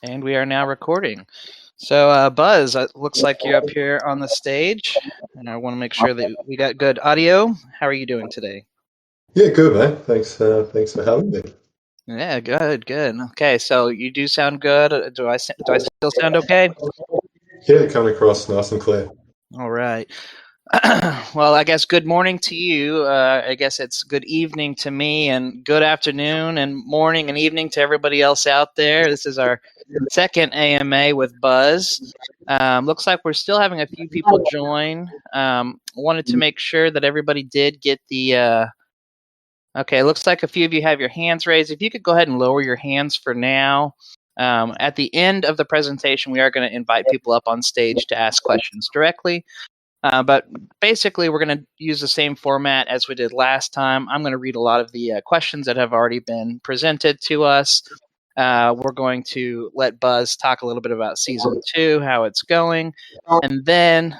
And we are now recording. So, Buzz, it looks like you're up here on the stage, and I want to make sure that we got good audio. How are you doing today? Yeah, good, man. Thanks for having me. Yeah, good. Okay, so you do sound good. Do I still sound okay? Yeah, coming across nice and clear. All right. Well, I guess good morning to you. I guess it's good evening to me, and good afternoon, and morning and evening to everybody else out there. This is our second AMA with Buzz. Looks like we're still having a few people join. Wanted to make sure that everybody did get the. Okay, looks like a few of you have your hands raised. If you could go ahead and lower your hands for now. At the end of the presentation, we are going to invite people up on stage to ask questions directly. But basically, we're going to use the same format as we did last time. I'm going to read a lot of the questions that have already been presented to us. We're going to let Buzz talk a little bit about Season 2, how it's going, and then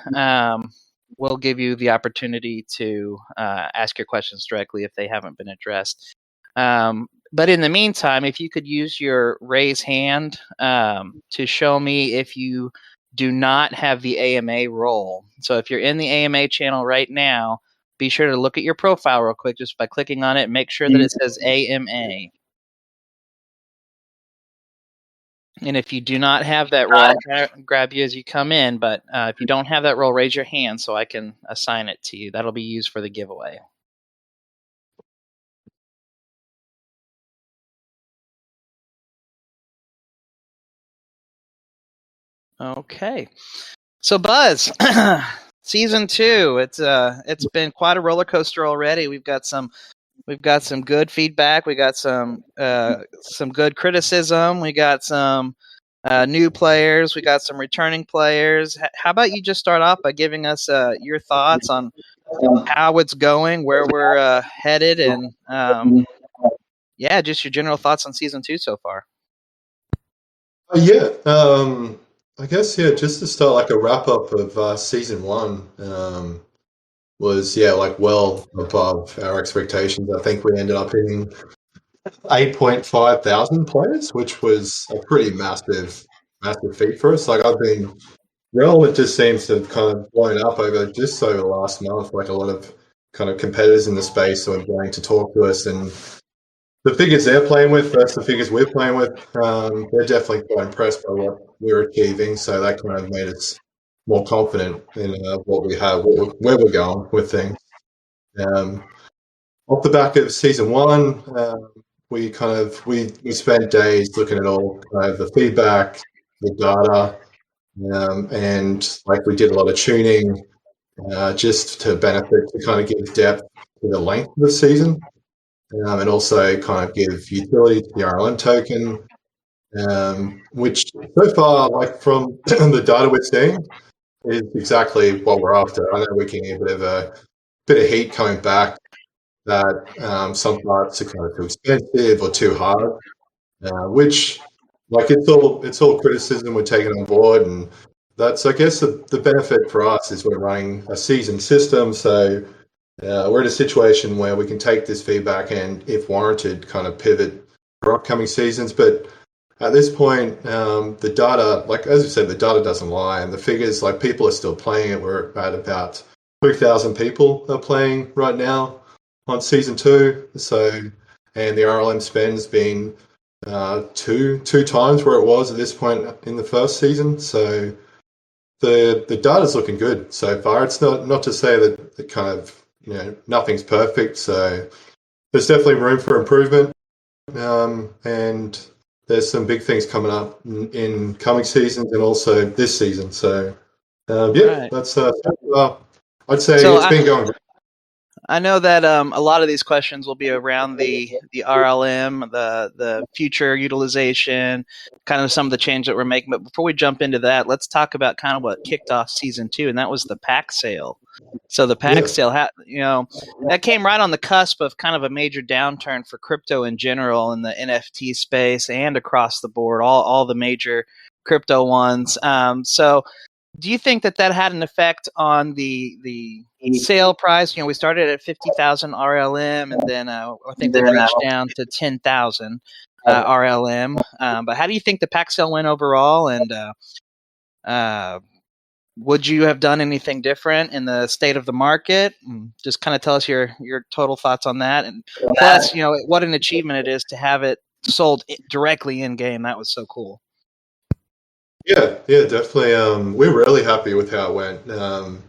we'll give you the opportunity to ask your questions directly if they haven't been addressed. But in the meantime, if you could use your raise hand to show me if you do not have the AMA role. So if you're in the AMA channel right now, be sure to look at your profile real quick just by clicking on it and make sure that it says AMA. And if you do not have that role, I'm trying to grab you as you come in, but if you don't have that role, raise your hand so I can assign it to you. That'll be used for the giveaway. Okay. So Buzz, Season 2, it's been quite a roller coaster already. We've got some good feedback. We got some good criticism. We got some new players. We got some returning players. How about you just start off by giving us your thoughts on how it's going, where we're headed, and just your general thoughts on Season 2 so far. I guess just to start, like a wrap up of Season 1 was like well above our expectations. I think we ended up hitting 8.5 thousand players, which was a pretty massive feat for us. Like it just seems to have kind of blown up over the last month. Like a lot of kind of competitors in the space are going to talk to us, and the figures they're playing with versus the figures we're playing with, they're definitely quite impressed by what we're achieving. So that kind of made us more confident in what we have, where we're going with things. Off the back of Season 1, we spent days looking at all the feedback, the data, and like we did a lot of tuning just to benefit, to kind of give depth to the length of the season. And also kind of give utility to the RLM token, which so far, like from the data we're seeing, is exactly what we're after. I know we can get a bit of heat coming back that some parts are kind of too expensive or too hard, which like it's all criticism we're taking on board, and that's, I guess, the benefit for us is we're running a seasoned system, so we're in a situation where we can take this feedback and, if warranted, kind of pivot for upcoming seasons. But at this point, the data, like as you said, the data doesn't lie, and the figures, like people are still playing it. We're at about 3,000 people are playing right now on Season 2. So, and the RLM spend's been two times where it was at this point in the first season. So the data's looking good so far. It's not to say that the kind of nothing's perfect, so there's definitely room for improvement, and there's some big things coming up in coming seasons and also this season. So right. That's I'd say it's been going great. I know that a lot of these questions will be around the RLM, the future utilization, kind of some of the change that we're making. But before we jump into that, let's talk about kind of what kicked off Season 2, and that was the pack sale. So the pack sale, that came right on the cusp of kind of a major downturn for crypto in general in the NFT space and across the board, all the major crypto ones. So do you think that had an effect on the sale price? We started at 50,000 RLM, and then I think they reached down to 10,000. RLM. But how do you think the pack sale went overall? And would you have done anything different in the state of the market? Just kind of tell us your total thoughts on that. And plus, what an achievement it is to have it sold directly in game. That was so cool. Yeah, definitely. We're really happy with how it went.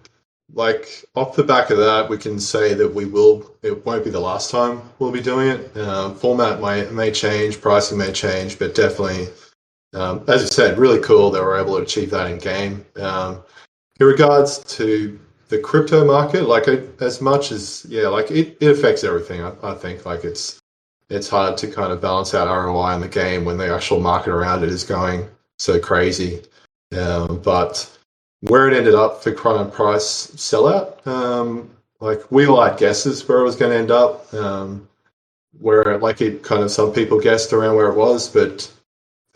Like off the back of that, we can say that it won't be the last time we'll be doing it. Format may change, pricing may change, but definitely, as you said, really cool that we're able to achieve that in game. In regards to the crypto market, like as much as it affects everything. I think like it's hard to kind of balance out ROI in the game when the actual market around it is going so crazy. But where it ended up for Chrono Price sellout, like we all had guesses where it was going to end up. Where like it kind of some people guessed around where it was, but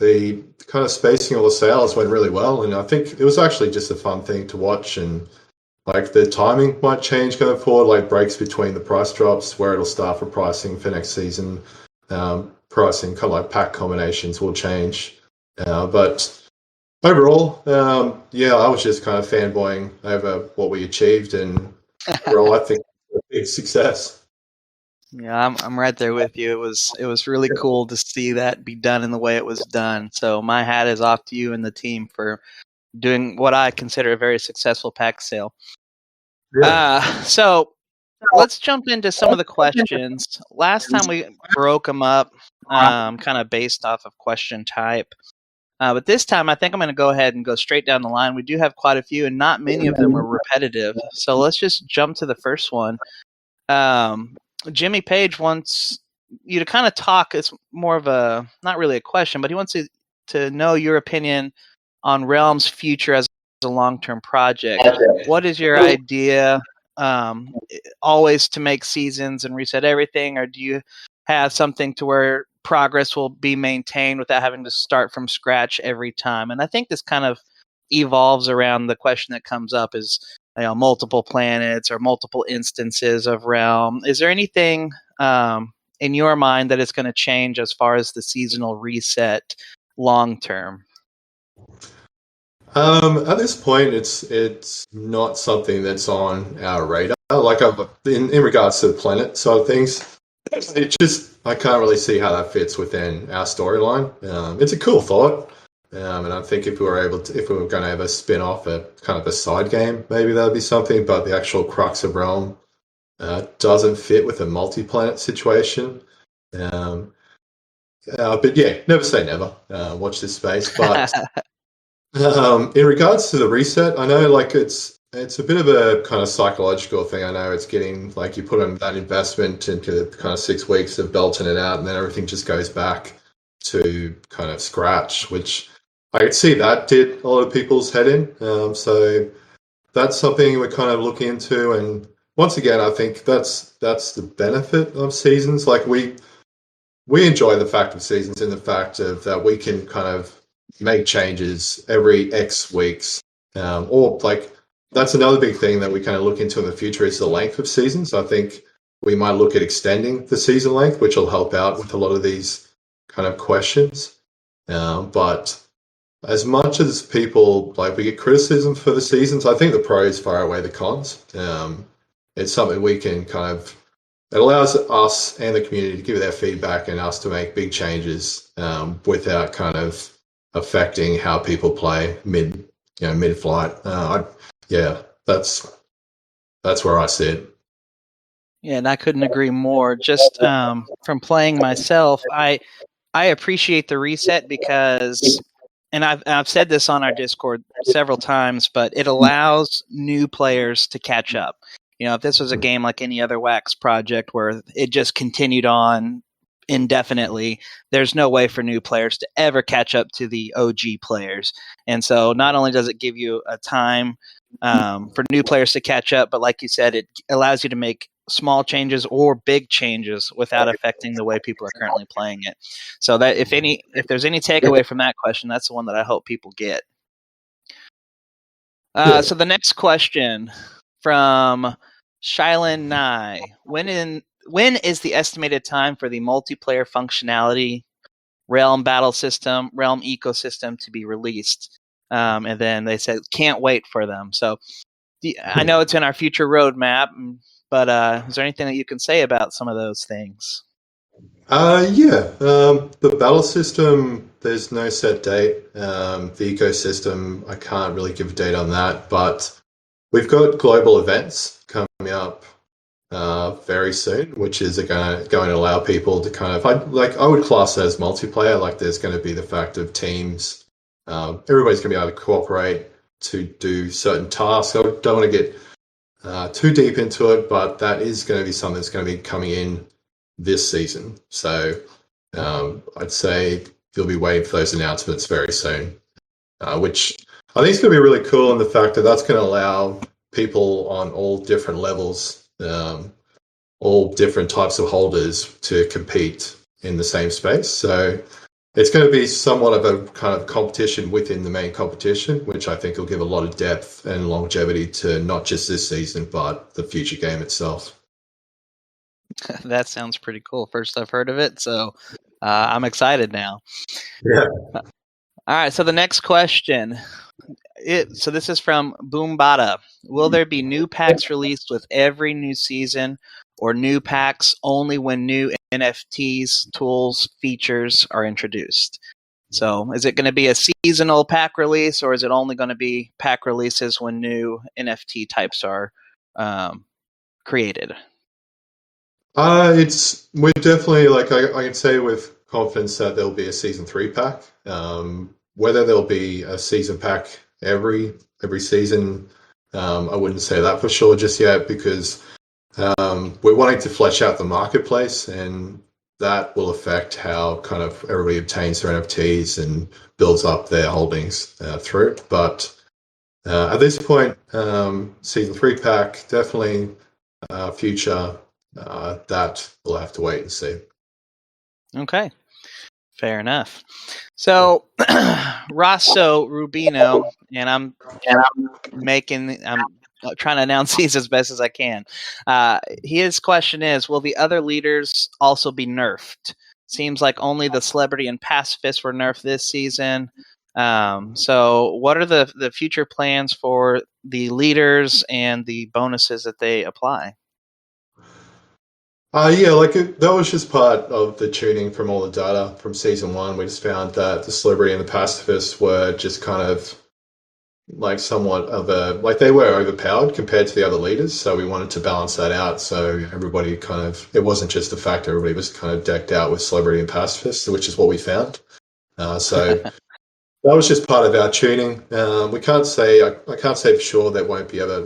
the kind of spacing of the sales went really well, and I think it was actually just a fun thing to watch. And like the timing might change going forward, like breaks between the price drops, where it'll start for pricing for next season. Pricing kind of like pack combinations will change, but overall, I was just kind of fanboying over what we achieved, and overall, I think it's a big success. Yeah, I'm right there with you. It was really cool to see that be done in the way it was done. So my hat is off to you and the team for doing what I consider a very successful pack sale. Yeah. So let's jump into some of the questions. Last time we broke them up, kind of based off of question type. But this time, I think I'm going to go ahead and go straight down the line. We do have quite a few, and not many of them are repetitive. So let's just jump to the first one. Jimmy Page wants you to kind of talk. It's more of a, not really a question, but he wants to know your opinion on Realm's future as a long-term project. What is your idea? Always to make seasons and reset everything, or do you have something to where progress will be maintained without having to start from scratch every time? And I think this kind of evolves around the question that comes up is, multiple planets or multiple instances of Realm. Is there anything in your mind that is going to change as far as the seasonal reset long term? At this point, it's not something that's on our radar. Like in regards to the planet side of things, it just I can't really see how that fits within our storyline. It's a cool thought, and I think if we were going to have a spin off, a kind of a side game, maybe that would be something. But the actual crux of Realm doesn't fit with a multi-planet situation. But yeah, never say never. Watch this space, but. In regards to the reset, I know like it's a bit of a kind of psychological thing. I know it's getting like you put in that investment into kind of 6 weeks of belting it out, and then everything just goes back to kind of scratch, which I could see that did a lot of people's head in. So that's something we're kind of looking into. And once again, I think that's the benefit of seasons. Like we enjoy the fact of seasons in the fact of that we can kind of make changes every X weeks, or like that's another big thing that we kind of look into in the future is the length of seasons. I think we might look at extending the season length, which will help out with a lot of these kind of questions. But as much as people like we get criticism for the seasons, I think the pros far outweigh the cons. It's something we can kind of, it allows us and the community to give their feedback and us to make big changes without kind of affecting how people play mid-flight. That's where I see it. Yeah, and I couldn't agree more. Just from playing myself, I appreciate the reset because, and I've said this on our Discord several times, but it allows new players to catch up. If this was a game like any other Wax project where it just continued on indefinitely, there's no way for new players to ever catch up to the OG players. And so not only does it give you a time for new players to catch up, but like you said, it allows you to make small changes or big changes without affecting the way people are currently playing it. So that if there's any takeaway from that question, that's the one that I hope people get. So the next question from Shylin Nye. When is the estimated time for the multiplayer functionality Realm battle system, Realm ecosystem to be released. And then they said, can't wait for them. So I know it's in our future roadmap, but is there anything that you can say about some of those things? The battle system, there's no set date. The ecosystem, I can't really give a date on that, but we've got global events coming up very soon, which is going to allow people to kind of, I would class it as multiplayer. Like there's going to be the fact of teams. Everybody's going to be able to cooperate to do certain tasks. I don't want to get too deep into it, but that is going to be something that's going to be coming in this season. So I'd say you'll be waiting for those announcements very soon, which I think is going to be really cool in the fact that that's going to allow people on all different levels, all different types of holders to compete in the same space. So it's going to be somewhat of a kind of competition within the main competition, which I think will give a lot of depth and longevity to not just this season, but the future game itself. That sounds pretty cool. First I've heard of it, so I'm excited now. Yeah. All right, so the next question. So this is from Boombada. Will there be new packs released with every new season, or new packs only when new NFTs, tools, features are introduced? So is it going to be a seasonal pack release, or is it only going to be pack releases when new NFT types are created? We're definitely, like, I can say with confidence that there'll be a season 3 pack. Whether there'll be a season pack every season, I wouldn't say that for sure just yet, because we're wanting to flesh out the marketplace, and that will affect how kind of everybody obtains their NFTs and builds up their holdings through it. But at this point, season 3 pack, definitely future. That we'll have to wait and see. Okay, fair enough. So Rosso Rubino, and I'm trying to announce these as best as I can. His question is, will the other leaders also be nerfed? Seems like only the Celebrity and Pacifist were nerfed this season. So what are the future plans for the leaders and the bonuses that they apply? That was just part of the tuning from all the data from season 1. We just found that the Celebrity and the Pacifists were just kind of like somewhat of they were overpowered compared to the other leaders. So we wanted to balance that out. So everybody it wasn't just the fact everybody was kind of decked out with Celebrity and Pacifists, which is what we found. So that was just part of our tuning. I can't say for sure there won't be other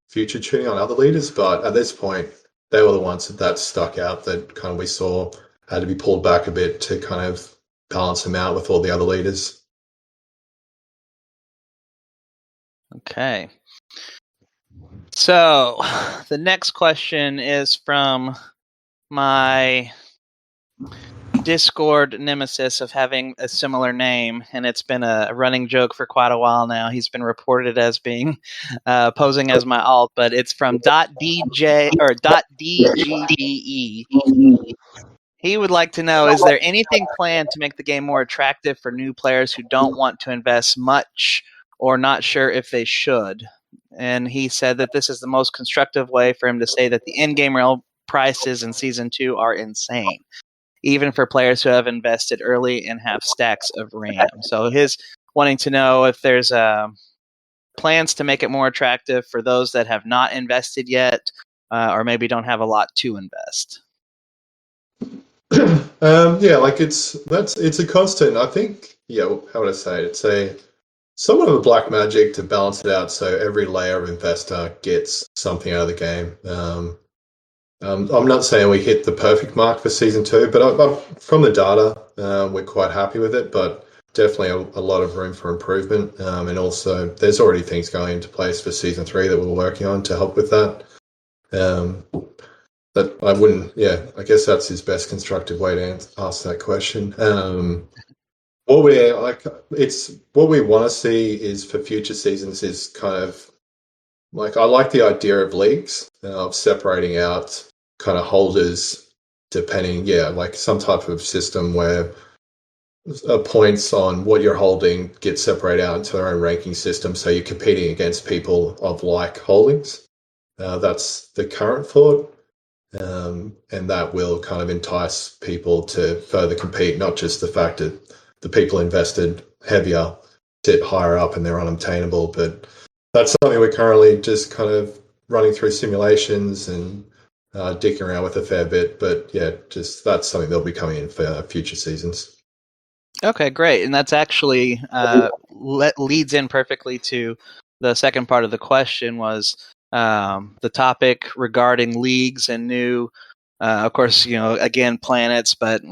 future tuning on other leaders, but at this point, they were the ones that stuck out that kind of we saw had to be pulled back a bit to kind of balance them out with all the other leaders. Okay. So the next question is from my Discord nemesis of having a similar name, and it's been a running joke for quite a while now. He's been reported as being posing as my alt, but it's from .dj or .dgbe. He would like to know, is there anything planned to make the game more attractive for new players who don't want to invest much or not sure if they should? And he said that this is the most constructive way for him to say that the in-game realm prices in Season 2 are insane, even for players who have invested early and have stacks of RAM. So his wanting to know if there's plans to make it more attractive for those that have not invested yet, or maybe don't have a lot to invest. It's a constant. I think, how would I say it? It's somewhat of a black magic to balance it out so every layer of investor gets something out of the game. I'm not saying we hit the perfect mark for Season 2, but from the data, we're quite happy with it, but definitely a lot of room for improvement. And also, there's already things going into place for Season 3 that we're working on to help with that. I guess that's his best constructive way to ask that question. What we want to see is for future seasons is kind of I like the idea of leagues, of separating out kind of holders depending, some type of system where points on what you're holding get separated out into their own ranking system, so you're competing against people of like holdings. That's the current thought, and that will kind of entice people to further compete, not just the fact that the people invested heavier sit higher up and they're unobtainable, but that's something we're currently just kind of running through simulations and dicking around with a fair bit. But yeah, just that's something that'll be coming in for future seasons. Okay, great. And that's actually leads in perfectly to the second part of the question was the topic regarding leagues and new, of course, again, planets, but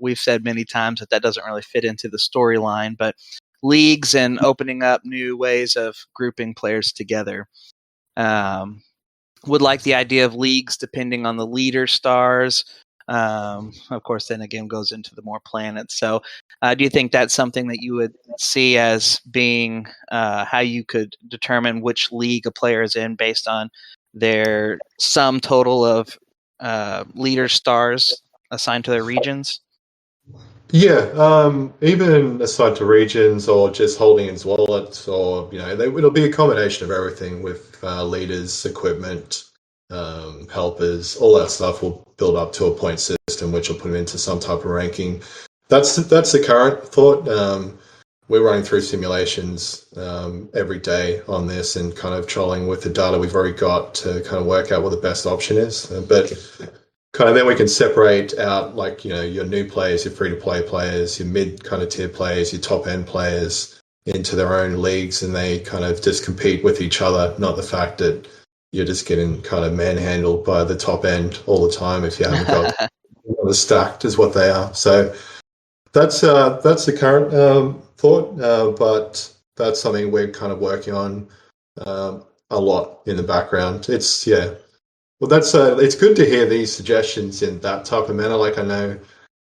we've said many times that doesn't really fit into the storyline, but leagues and opening up new ways of grouping players together. Would like the idea of leagues depending on the leader stars. Of course, then again goes into the more planets. So do you think that's something that you would see as being how you could determine which league a player is in based on their sum total of leader stars assigned to their regions? Yeah, even aside to regions or just holding his wallets, or it'll be a combination of everything with leaders, equipment, helpers, all that stuff will build up to a point system, which will put him into some type of ranking. That's the current thought. We're running through simulations every day on this and kind of trolling with the data we've already got to kind of work out what the best option is. But kind of then we can separate out your new players, your free-to-play players, your mid kind of tier players, your top-end players into their own leagues, and they kind of just compete with each other, not the fact that you're just getting kind of manhandled by the top end all the time if you haven't got as stacked as what they are. So that's the current thought, but that's something we're kind of working on a lot in the background. Well, it's good to hear these suggestions in that type of manner. Like I know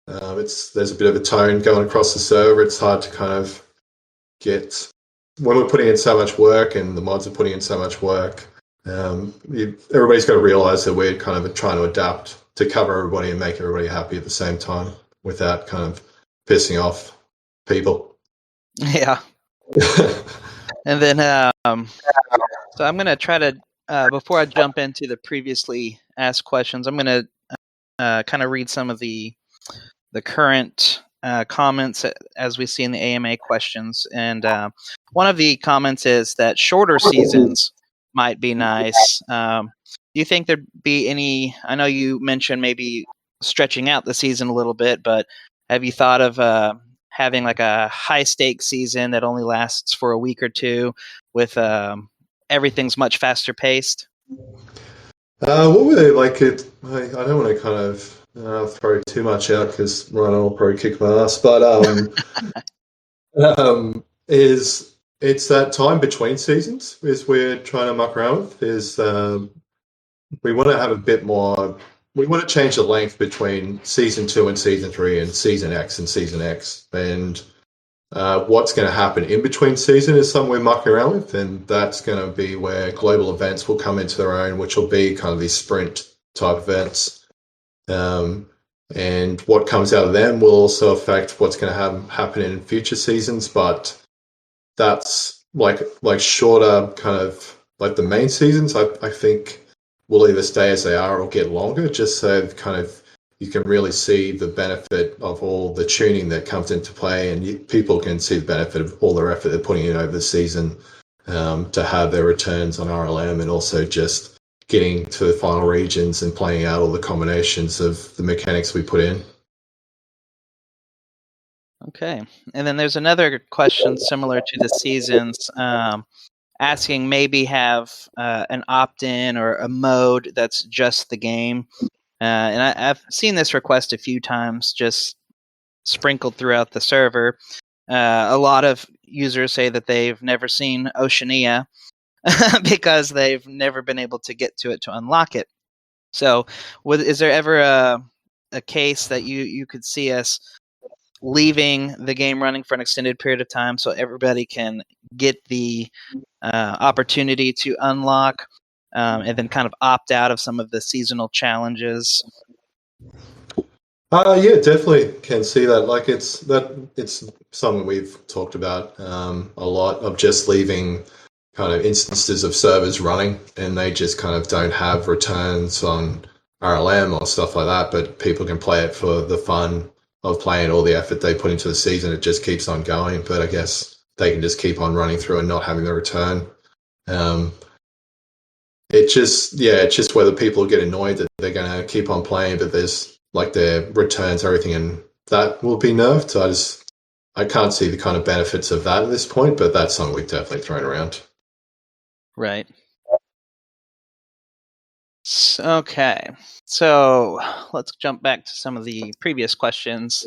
there's a bit of a tone going across the server. It's hard to kind of get when we're putting in so much work and the mods are putting in so much work. Everybody's got to realize that we're kind of trying to adapt to cover everybody and make everybody happy at the same time without kind of pissing off people. Yeah. And then, so I'm going to try to, before I jump into the previously asked questions, I'm going to kind of read some of the current comments as we see in the AMA questions. And one of the comments is that shorter seasons might be nice. Do you think there'd be any, I know you mentioned maybe stretching out the season a little bit, but have you thought of having like a high stakes season that only lasts for a week or two with everything's much faster paced? What would they like it? I don't want to kind of throw too much out because Ryan will probably kick my ass, but it's that time between seasons is we're trying to muck around with. Is we want to have a bit more. We want to change the length between season 2 and season 3 and season X and season X. And what's going to happen in between season is something we're mucking around with. And that's going to be where global events will come into their own, which will be kind of these sprint type events. And what comes out of them will also affect what's going to happen in future seasons. But that's like shorter kind of like the main seasons, I think will either stay as they are or get longer, just so kind of you can really see the benefit of all the tuning that comes into play, and people can see the benefit of all their effort they're putting in over the season to have their returns on RLM, and also just getting to the final regions and playing out all the combinations of the mechanics we put in. Okay. And then there's another question similar to the seasons, asking maybe have an opt-in or a mode that's just the game. And I've seen this request a few times, just sprinkled throughout the server. A lot of users say that they've never seen Oceania because they've never been able to get to it to unlock it. So is there ever a case that you could see us leaving the game running for an extended period of time so everybody can get the opportunity to unlock and then kind of opt out of some of the seasonal challenges? Yeah, definitely can see that. Like it's something we've talked about a lot of just leaving kind of instances of servers running and they just kind of don't have returns on RLM or stuff like that, but people can play it for the fun of playing all the effort they put into the season. It just keeps on going, but I guess they can just keep on running through and not having the return. Um, it's just whether people get annoyed that they're going to keep on playing, but there's like their returns, everything, and that will be nerfed. I can't see the kind of benefits of that at this point, but that's something we've definitely thrown around. Right. Okay. So let's jump back to some of the previous questions.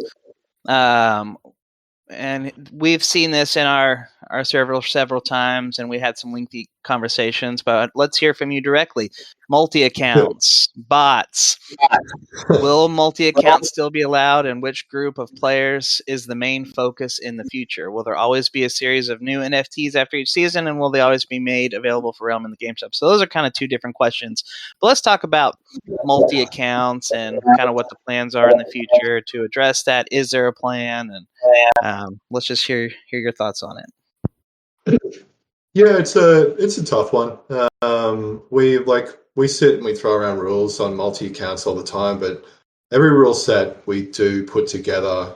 And we've seen this in our several times, and we had some lengthy conversations, but let's hear from you directly. Multi-accounts, bots. Will multi-accounts still be allowed, and which group of players is the main focus in the future? Will there always be a series of new NFTs after each season, and will they always be made available for Realm in the game shop? So those are kind of two different questions. But let's talk about multi-accounts and kind of what the plans are in the future to address that. Is there a plan? And let's just hear your thoughts on it. Yeah, it's a tough one. We sit and we throw around rules on multi accounts all the time, but every rule set we do put together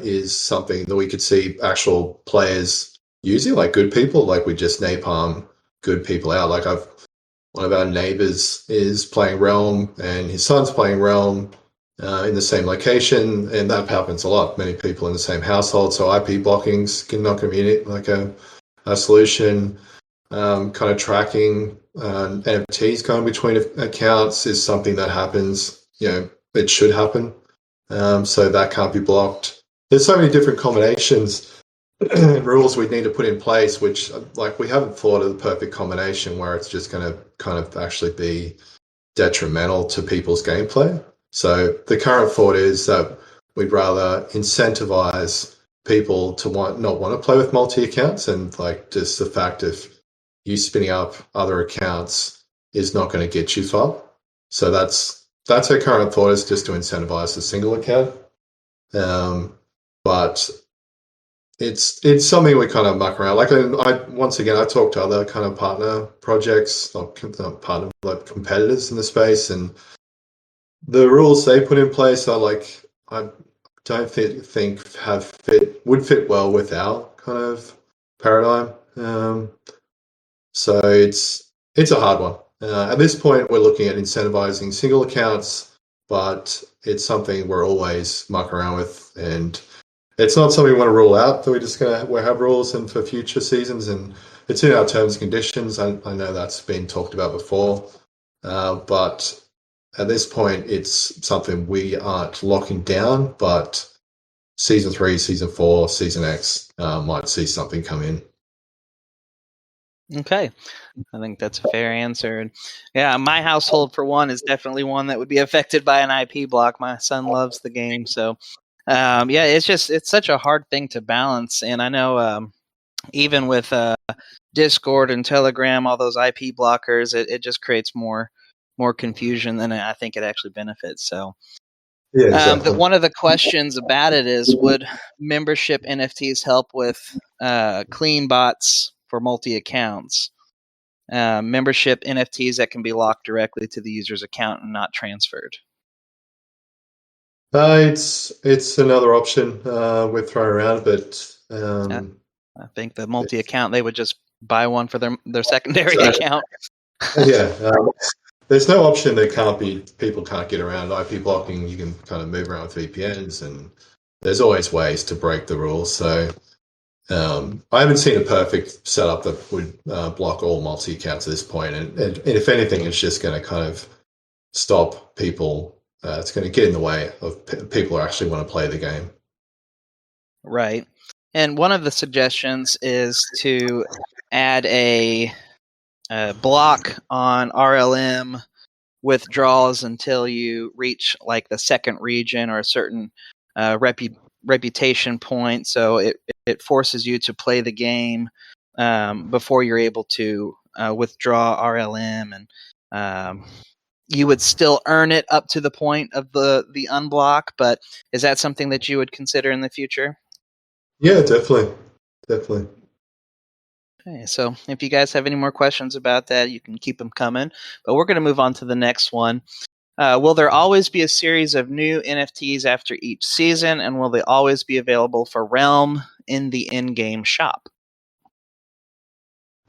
is something that we could see actual players using, like good people. Like we just napalm good people out. One of our neighbors is playing Realm, and his son's playing Realm in the same location, and that happens a lot. Many people in the same household, so IP blocking's not going to be like a solution. Kind of tracking NFTs going between accounts is something that happens. It should happen. So that can't be blocked. There's so many different combinations and rules we need to put in place, which like we haven't thought of the perfect combination where it's just going to kind of actually be detrimental to people's gameplay. So the current thought is that we'd rather incentivize people to not want to play with multi accounts, and like just the fact of you spinning up other accounts is not going to get you far. So that's our current thought, is just to incentivize the single account. But it's something we kind of muck around. Like I talk to other kind of partner projects, not partner, like competitors in the space, and the rules they put in place are like I don't think would fit well with our kind of paradigm. So it's a hard one. At this point, we're looking at incentivizing single accounts, but it's something we're always muck around with, and it's not something we want to rule out. That we're just going to have rules and for future seasons, and it's in our terms and conditions. I know that's been talked about before, but at this point, it's something we aren't locking down. But season 3, season 4, season X might see something come in. Okay. I think that's a fair answer. And yeah, my household, for one, is definitely one that would be affected by an IP block. My son loves the game. So, yeah, it's such a hard thing to balance. And I know even with Discord and Telegram, all those IP blockers, it just creates more confusion than I think it actually benefits. So, yeah, exactly. but one of the questions about it is, would membership NFTs help with clean bots for multi accounts? Membership NFTs that can be locked directly to the user's account and not transferred. It's another option we're throwing around, but I think the multi account, they would just buy one for their secondary account. Yeah, there's no option that people can't get around IP blocking. You can kind of move around with VPNs, and there's always ways to break the rules. So I haven't seen a perfect setup that would block all multi accounts at this point. And if anything, it's just going to kind of stop people. It's going to get in the way of people who actually want to play the game. Right. And one of the suggestions is to add a block on RLM withdrawals until you reach like the second region or a certain reputation point. So it forces you to play the game before you're able to withdraw RLM. And you would still earn it up to the point of the unblock, but is that something that you would consider in the future? Yeah, definitely. Okay, so if you guys have any more questions about that, you can keep them coming. But we're going to move on to the next one. Will there always be a series of new NFTs after each season, and will they always be available for Realm in the in-game shop?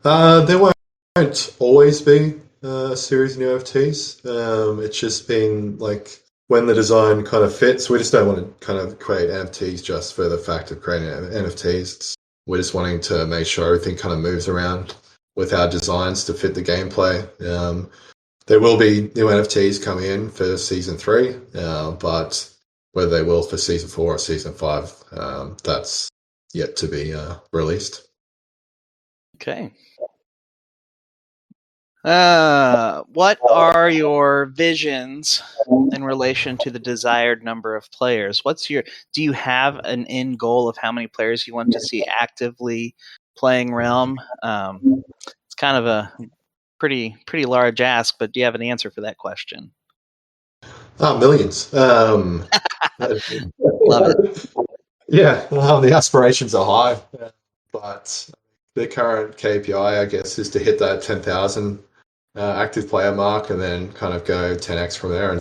There won't always be a series of new NFTs. It's just been like when the design kind of fits. We just don't want to kind of create NFTs just for the fact of creating NFTs. We're just wanting to make sure everything kind of moves around with our designs to fit the gameplay. There will be new NFTs coming in for Season 3, but whether they will for Season 4 or Season 5, that's yet to be released. Okay. What are your visions in relation to the desired number of players? Do you have an end goal of how many players you want to see actively playing Realm? It's kind of a pretty large ask, but do you have an answer for that question? Millions. Love it. Yeah, the aspirations are high, but the current KPI, I guess, is to hit that 10,000 active player mark and then kind of go 10x from there.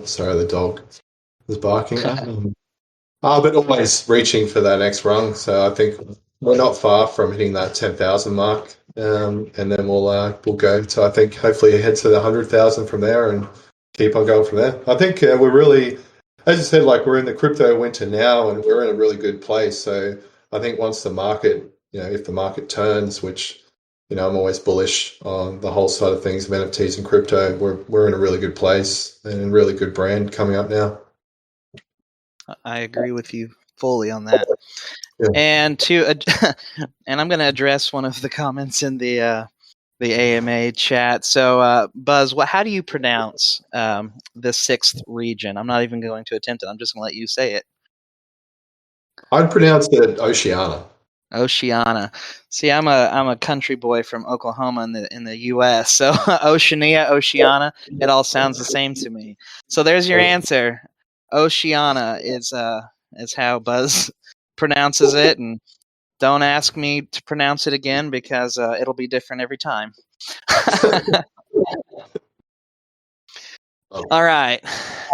Sorry, the dog was barking. But always reaching for that next rung. So I think we're not far from hitting that 10,000 mark, and then we'll go to, I think, hopefully head to the 100,000 from there and keep on going from there. I think we're really, as you said, like we're in the crypto winter now, and we're in a really good place. So I think once the market, if the market turns, which I'm always bullish on the whole side of things of NFTs and crypto, we're in a really good place and a really good brand coming up now. I agree with you fully on that. Yeah. And and I'm going to address one of the comments in the AMA chat. So, Buzz, how do you pronounce the sixth region? I'm not even going to attempt it. I'm just going to let you say it. I'd pronounce it Oceania. Oceania. See, I'm a country boy from Oklahoma in the U.S. So Oceania, it all sounds the same to me. So there's your answer. Oceania is how Buzz pronounces it, and don't ask me to pronounce it again because it'll be different every time. All right.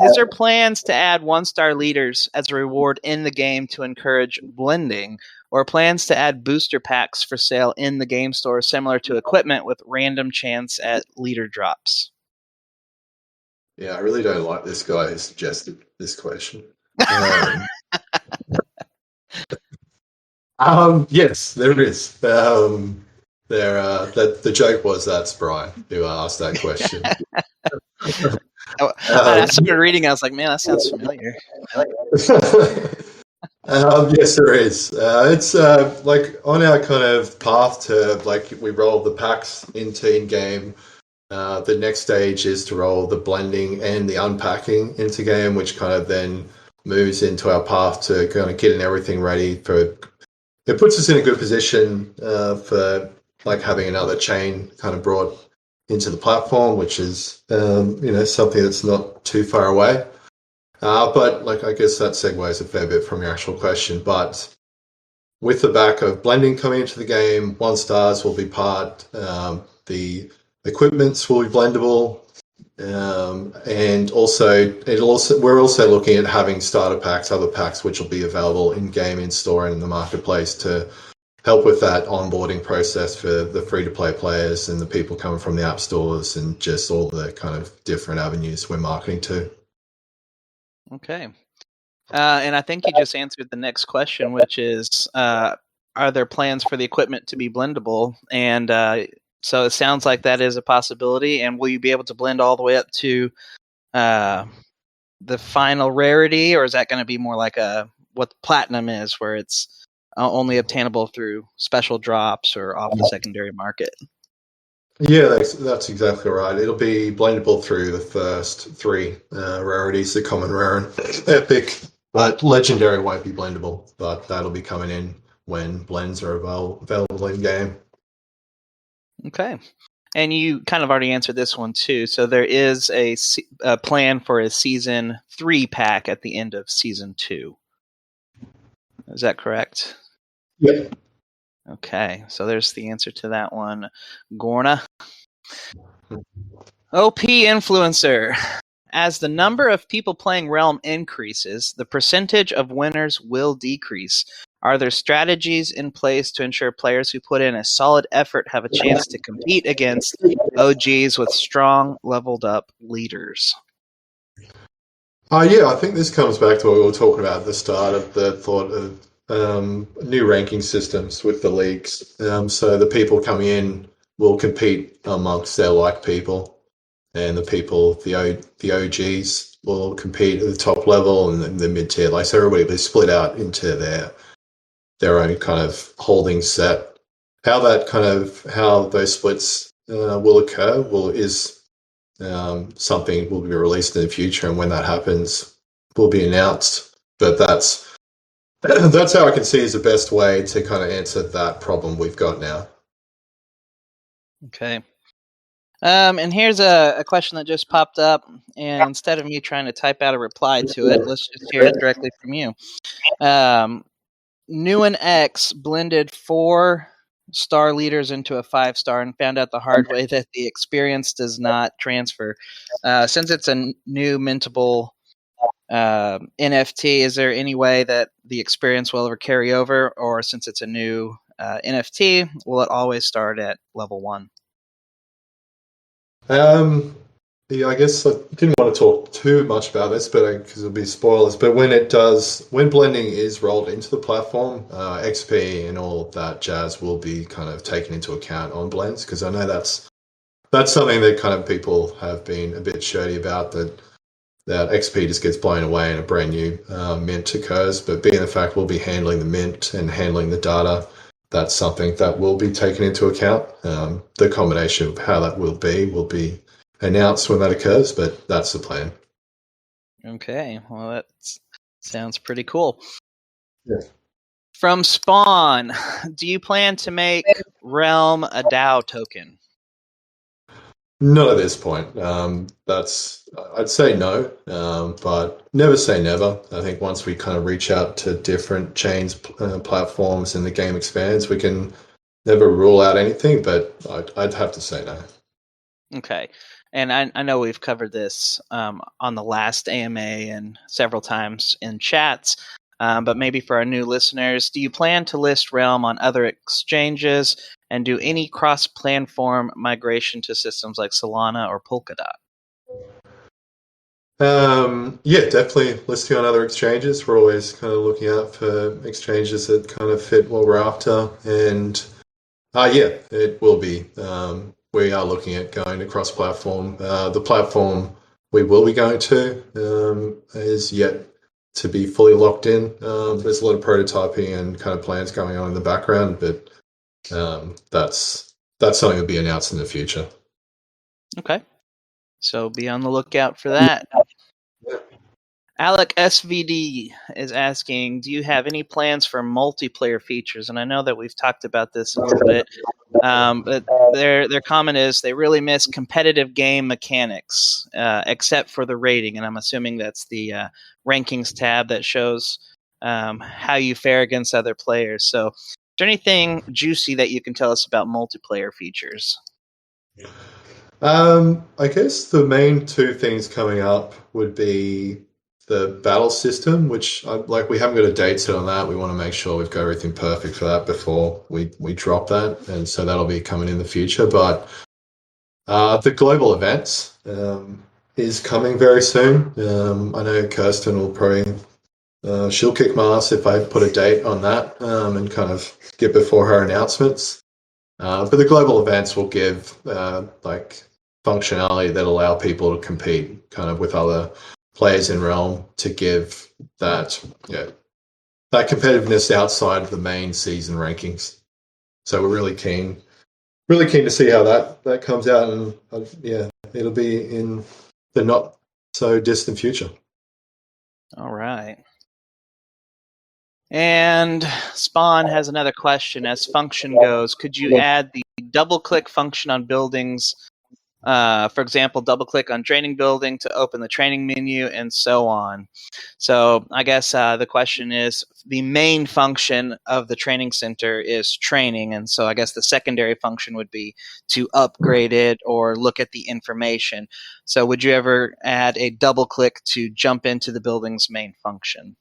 Is there plans to add 1-star leaders as a reward in the game to encourage blending, or plans to add booster packs for sale in the game store similar to equipment with random chance at leader drops? Yeah, I really don't like this guy who suggested this question. Yes, there is. The joke was that's Brian who asked that question. I started reading. I was like, man, that sounds familiar. Yes, there is. It's like on our kind of path to like we roll the packs into in-game. The next stage is to roll the blending and the unpacking into game, which kind of then moves into our path to kind of getting everything ready for. It puts us in a good position for like having another chain kind of brought into the platform, which is something that's not too far away. But like I guess that segues a fair bit from your actual question. But with the back of blending coming into the game, 1-stars will be part. The equipments will be blendable, and we're also looking at having starter packs, other packs which will be available in game, in store, and in the marketplace to help with that onboarding process for the free-to-play players and the people coming from the app stores and just all the kind of different avenues we're marketing to. Okay. And I think you just answered the next question, which is, are there plans for the equipment to be blendable? And so it sounds like that is a possibility. And will you be able to blend all the way up to the final rarity, or is that going to be more like what platinum is, where it's only obtainable through special drops or off the secondary market? Yeah, that's exactly right. It'll be blendable through the first 3 rarities, the common, rare, and epic. But legendary won't be blendable, but that'll be coming in when blends are available in game. Okay. And you kind of already answered this one too. So there is a plan for a season 3 pack at the end of season 2. Is that correct? Yep. Okay, so there's the answer to that one. Gorna. OP influencer. As the number of people playing Realm increases, the percentage of winners will decrease. Are there strategies in place to ensure players who put in a solid effort have a chance to compete against OGs with strong, leveled up leaders? Yeah, I think this comes back to what we were talking about at the start of the thought of new ranking systems with the leagues. So the people coming in will compete amongst their like people, and the OGs will compete at the top level and then the mid tier. Like, so everybody will be split out into their own kind of holding set. How those splits will occur is something will be released in the future, and when that happens, will be announced. But that's how I can see is the best way to kind of answer that problem we've got now. Okay. And here's a question that just popped up, and instead of me trying to type out a reply to it, let's just hear it directly from you. Newen X blended 4-star leaders into a 5-star and found out the hard way that the experience does not transfer. Since it's a new mintable NFT, is there any way that the experience will ever carry over, or since it's a new NFT, will it always start at level 1? Yeah, I guess I didn't want to talk too much about this, but because it'll be spoilers. But when blending is rolled into the platform, XP and all of that jazz will be kind of taken into account on blends, because I know that's something that kind of people have been a bit shirty about, that XP just gets blown away and a brand new mint occurs. But being the fact we'll be handling the mint and handling the data, that's something that will be taken into account. The combination of how that will be announced when that occurs, but that's the plan. Okay, well, that sounds pretty cool. Yeah. From Spawn, do you plan to make Realm a DAO token? Not at this point. I'd say no, but never say never. I think once we kind of reach out to different chains, platforms, and the game expands, we can never rule out anything, but I'd have to say no. Okay. And I know we've covered this on the last AMA and several times in chats, but maybe for our new listeners, do you plan to list Realm on other exchanges and do any cross-platform migration to systems like Solana or Polkadot? Yeah, definitely listing on other exchanges. We're always kind of looking out for exchanges that kind of fit what we're after, and yeah, it will be. We are looking at going to cross-platform. The platform we will be going to is yet to be fully locked in. There's a lot of prototyping and kind of plans going on in the background, but that's something to be announced in the future. Okay. So be on the lookout for that. Yeah. Alec SVD is asking, do you have any plans for multiplayer features? And I know that we've talked about this a little bit, but their comment is they really miss competitive game mechanics, except for the rating. And I'm assuming that's the rankings tab that shows how you fare against other players. So is there anything juicy that you can tell us about multiplayer features? I guess the main two things coming up would be the battle system, which we haven't got a date set on that. We want to make sure we've got everything perfect for that before we drop that, and so that'll be coming in the future. But the global events is coming very soon. I know Kirsten will probably she'll kick my ass if I put a date on that and kind of get before her announcements. But the global events will give functionality that allow people to compete kind of with other players in Realm, to give that competitiveness outside of the main season rankings. So we're really keen to see how that comes out, and it'll be in the not so distant future. All right. And Spawn has another question. As function goes, could you add the double click function on buildings. For example, double click on training building to open the training menu and so on. So I guess the question is, the main function of the training center is training. And so I guess the secondary function would be to upgrade it or look at the information. So would you ever add a double click to jump into the building's main function?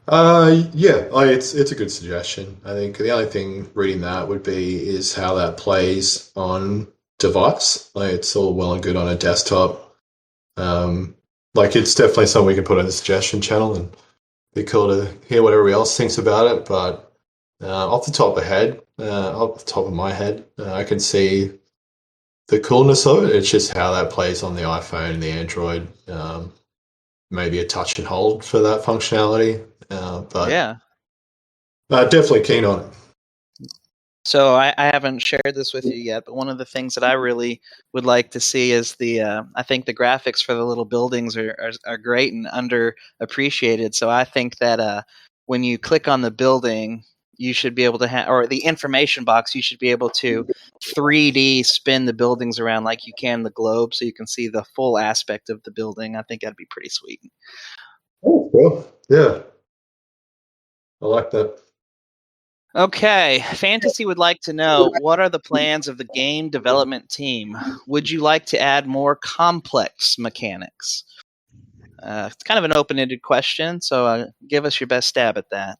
Yeah, it's a good suggestion. I think the only thing reading that would be is how that plays on device. Like it's all well and good on a desktop. Like it's definitely something we can put in the suggestion channel and be cool to hear what everybody else thinks about it. But off the top of my head, I can see the coolness of it. It's just how that plays on the iPhone and the Android. Maybe a touch and hold for that functionality. But Yeah. definitely keen on it. So I haven't shared this with you yet, but one of the things that I really would like to see is I think the graphics for the little buildings are great and underappreciated. So I think that when you click on the building, you should be able to have, or the information box, you should be able to 3D spin the buildings around like you can the globe, so you can see the full aspect of the building. I think that'd be pretty sweet. Oh, cool. Yeah, I like that. Okay, Fantasy would like to know, what are the plans of the game development team? Would you like to add more complex mechanics? It's kind of an open-ended question, so give us your best stab at that.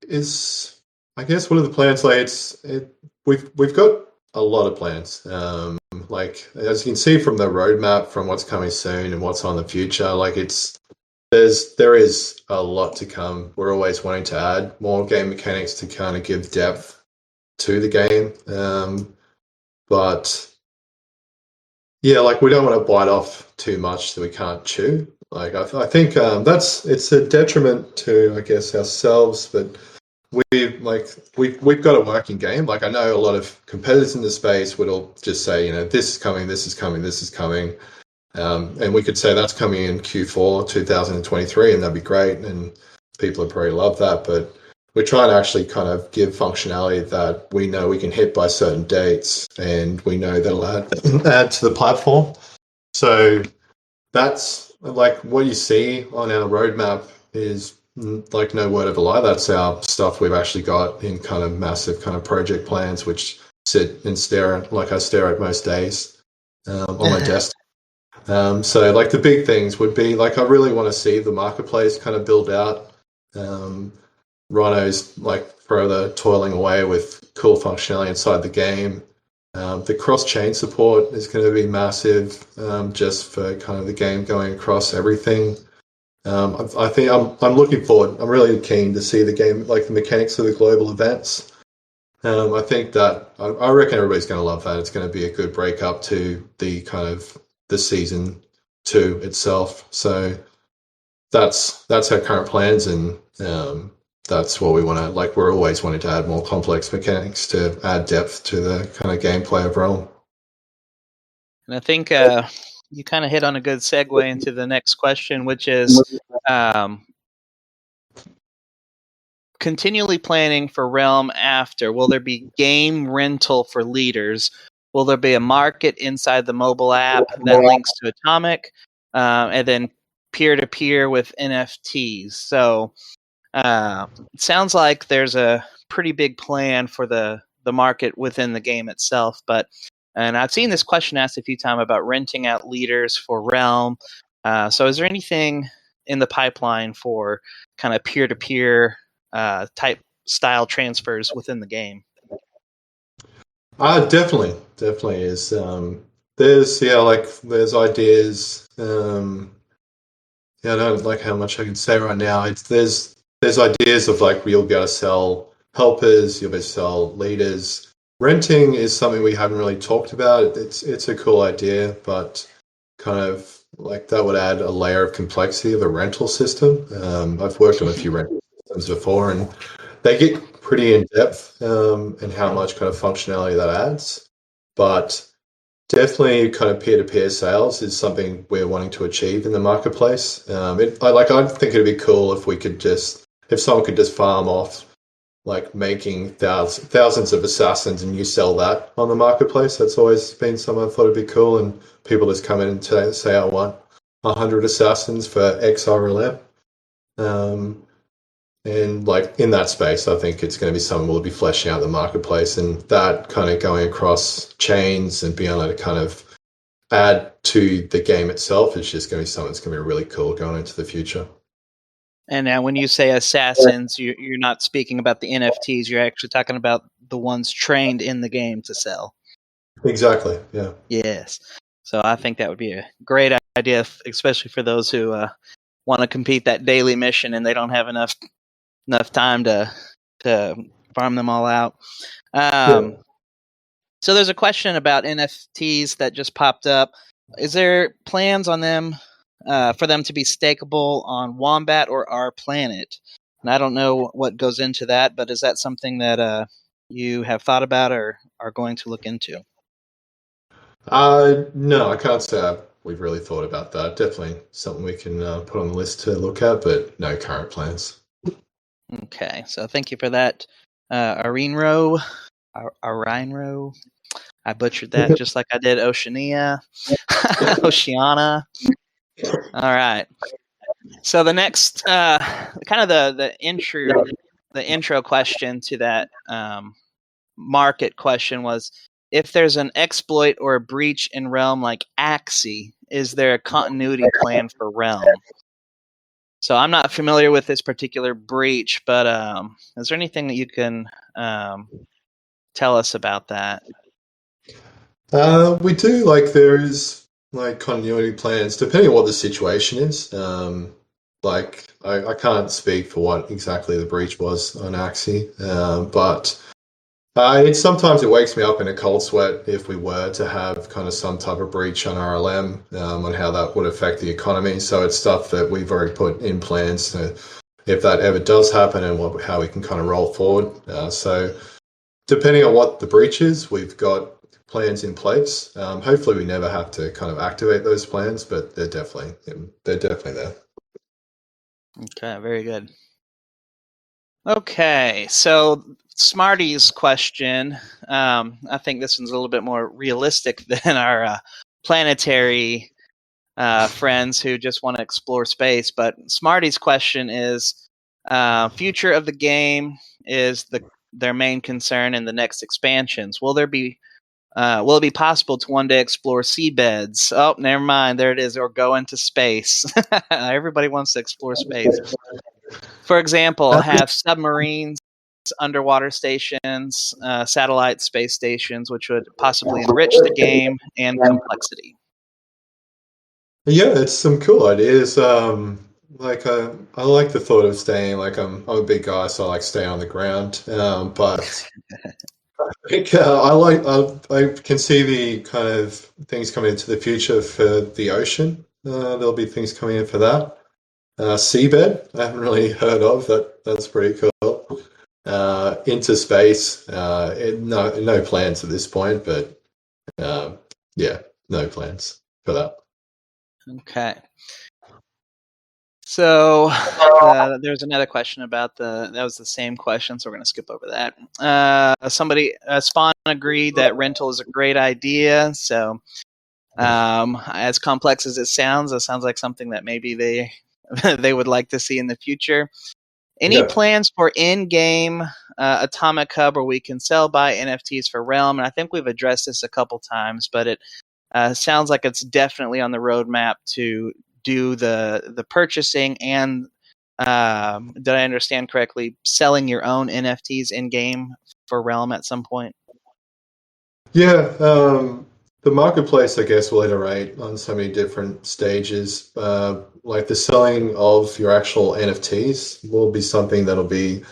Is I guess one of the plans, like we've got a lot of plans. Like as you can see from the roadmap, from what's coming soon and what's on the future, like there is a lot to come. We're always wanting to add more game mechanics to kind of give depth to the game. But yeah, like we don't want to bite off too much that we can't chew. Like I think it's a detriment to, I guess, ourselves, but we've got a working game. Like I know a lot of competitors in the space would all just say, this is coming, this is coming, this is coming. And we could say that's coming in Q4 2023, and that'd be great, and people would probably love that. But we're trying to actually kind of give functionality that we know we can hit by certain dates, and we know that'll add to the platform. So that's like what you see on our roadmap is like no word of a lie. That's our stuff we've actually got in kind of massive kind of project plans, which sit and stare at, like I stare at most days on my desk. So like the big things would be like I really want to see the marketplace kind of build out. Rhino's like further toiling away with cool functionality inside the game. The cross-chain support is going to be massive, just for kind of the game going across everything. I think I'm looking forward. I'm really keen to see the game, like the mechanics of the global events. I think that I reckon everybody's going to love that. It's going to be a good break up to the kind of the season 2 itself. So that's our current plans, and that's what we want to, like we're always wanting to add more complex mechanics to add depth to the kind of gameplay of Realm. And I think you kind of hit on a good segue into the next question, which is continually planning for Realm after. Will there be game rental for leaders? Will there be a market inside the mobile app that links to Atomic, and then peer-to-peer with NFTs? So it sounds like there's a pretty big plan for the market within the game itself. And I've seen this question asked a few times about renting out leaders for Realm. So is there anything in the pipeline for kind of peer-to-peer type style transfers within the game? Definitely is. There's ideas. I don't like how much I can say right now. There's ideas of like you'll be able to sell helpers, you'll be able to sell leaders. Renting is something we haven't really talked about. It's a cool idea, but kind of like that would add a layer of complexity of a rental system. I've worked on a few rental systems before, and they get pretty in depth in how much kind of functionality that adds. But definitely kind of peer-to-peer sales is something we're wanting to achieve in the marketplace. I think it'd be cool if someone could just farm off like making thousands of assassins and you sell that on the marketplace. That's always been something I thought would be cool. And people just come in and say, I want 100 assassins for X RLM. And like in that space, I think it's going to be something we'll be fleshing out the marketplace, and that kind of going across chains and being able to kind of add to the game itself is just going to be something that's going to be really cool going into the future. And now when you say assassins, you're not speaking about the NFTs. You're actually talking about the ones trained in the game to sell. Exactly, yeah. Yes. So I think that would be a great idea, especially for those who want to complete that daily mission and they don't have enough time to farm them all out. So there's a question about NFTs that just popped up. Is there plans on them for them to be stakeable on Wombat or our planet? And I don't know what goes into that, but is that something that you have thought about or are going to look into? No, I can't say we've really thought about that. Definitely something we can put on the list to look at, but no current plans. Okay, so thank you for that, Arinro. I butchered that just like I did Oceania. Oceana. All right. So the next, kind of the intro question to that market question was, if there's an exploit or a breach in Realm like Axie, is there a continuity plan for Realm? So I'm not familiar with this particular breach, but is there anything that you can tell us about that? We do, like, there is like continuity plans depending on what the situation is. Like I can't speak for what exactly the breach was on Axie, but sometimes it wakes me up in a cold sweat if we were to have kind of some type of breach on RLM, on how that would affect the economy. So it's stuff that we've already put in plans to, if that ever does happen, and how we can kind of roll forward. So depending on what the breach is, we've got plans in place. Hopefully we never have to kind of activate those plans, but they're definitely there. Okay, very good. Okay, so Smarty's question, I think this one's a little bit more realistic than our planetary friends who just want to explore space. But Smarty's question is, future of the game is their main concern in the next expansions. Will it be possible to one day explore seabeds? Oh, never mind. There it is. Or go into space. Everybody wants to explore space. For example, have submarines, underwater stations, satellite space stations, which would possibly enrich the game and complexity. Yeah, it's some cool ideas. Like I like the thought of staying. Like I'm a big guy, so I like staying on the ground. But I think I can see the kind of things coming into the future for the ocean. There'll be things coming in for that. Seabed, I haven't really heard of that. That's pretty cool. Into space, no plans at this point, but yeah, no plans for that. Okay. So there's another question about that was the same question, so we're going to skip over that. Spawn agreed that rental is a great idea. So as complex as it sounds like something that maybe they would like to see in the future. Any plans for in-game Atomic Hub where we can sell buy NFTs for Realm? And I think we've addressed this a couple times, but it sounds like it's definitely on the roadmap to do the purchasing and, did I understand correctly, selling your own NFTs in-game for Realm at some point? Yeah, the marketplace, I guess, will iterate on so many different stages. Like the selling of your actual NFTs will be something that'll be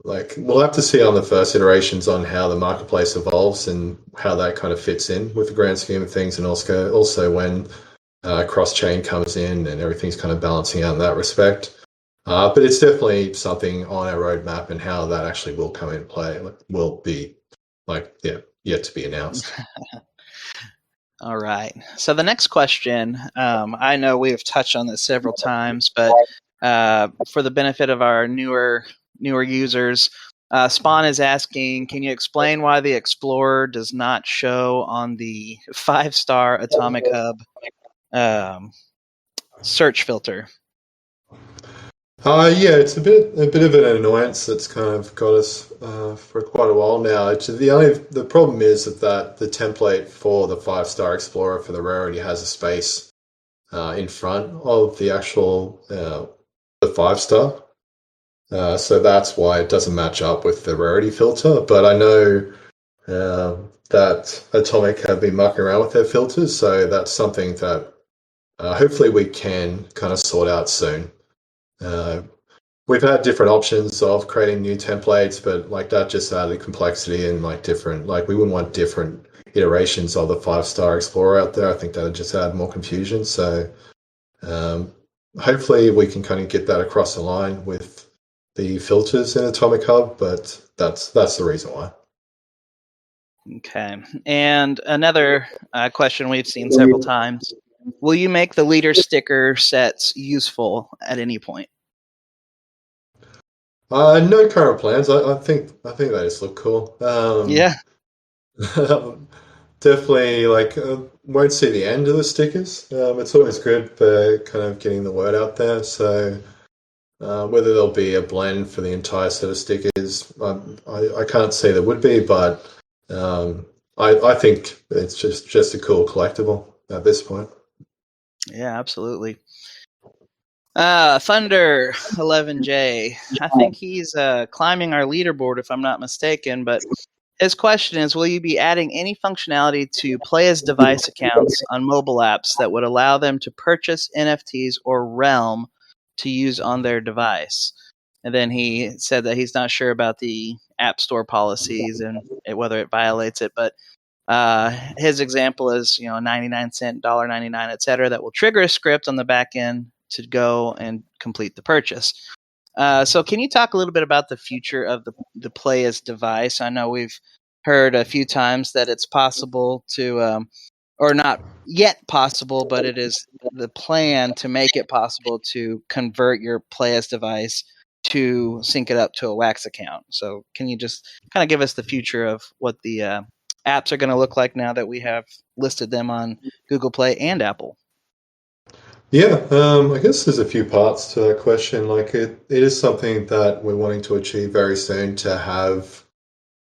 like, we'll have to see on the first iterations on how the marketplace evolves and how that kind of fits in with the grand scheme of things, and also when cross-chain comes in and everything's kind of balancing out in that respect. But it's definitely something on our roadmap, and how that actually will come in play will be yet to be announced. All right. So the next question, I know we have touched on this several times, but for the benefit of our newer users, Spawn is asking, can you explain why the Explorer does not show on the 5-star Atomic Hub search filter? Yeah, it's a bit of an annoyance that's kind of got us for quite a while now. The problem is that the template for the 5-star Explorer for the rarity has a space in front of the actual the 5-star. So that's why it doesn't match up with the rarity filter. But I know that Atomic have been mucking around with their filters, so that's something that hopefully we can kind of sort out soon. We've had different options of creating new templates, but like that just added complexity and we wouldn't want different iterations of the 5-star Explorer out there. I think that would just add more confusion. So hopefully we can kind of get that across the line with the filters in Atomic Hub, but that's the reason why. Okay. And another question we've seen several times. Will you make the leader sticker sets useful at any point? No current plans. I think they just look cool. Yeah. Definitely, won't see the end of the stickers. It's always good for kind of getting the word out there. So whether there'll be a blend for the entire set of stickers, I can't say there would be, but I think it's just a cool collectible at this point. Yeah, absolutely. Thunder 11J. I think he's climbing our leaderboard, if I'm not mistaken. But his question is, will you be adding any functionality to play as device accounts on mobile apps that would allow them to purchase NFTs or Realm to use on their device? And then he said that he's not sure about the App Store policies and whether it violates it. But his example is, 99-cent, $1.99, etc., that will trigger a script on the back end to go and complete the purchase. So can you talk a little bit about the future of the Play as device? I know we've heard a few times that it's possible to, or not yet possible, but it is the plan to make it possible to convert your Play as device to sync it up to a Wax account. So can you just kind of give us the future of what the apps are going to look like now that we have listed them on Google Play and Apple? Yeah, I guess there's a few parts to that question. It is something that we're wanting to achieve very soon, to have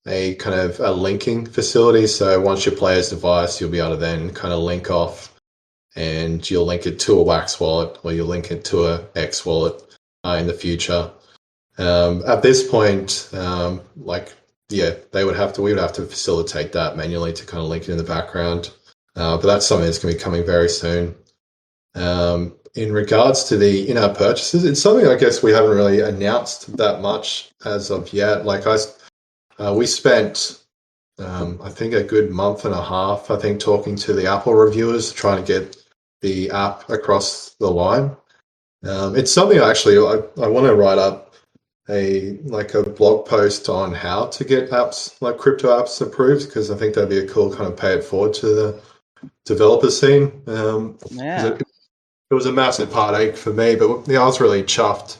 a kind of a linking facility. So once you play as device, you'll be able to then kind of link off, and you'll link it to a Wax wallet, or you'll link it to a X wallet in the future. At this point, we would have to facilitate that manually to kind of link it in the background. But that's something that's going to be coming very soon. In regards to the in-app purchases, it's something I guess we haven't really announced that much as of yet. We spent, I think, a good month and a half, talking to the Apple reviewers, trying to get the app across the line. It's something actually I want to write up a blog post on how to get apps like crypto apps approved, because I think that'd be a cool kind of pay it forward to the developer scene. It was a massive heartache for me, but I was really chuffed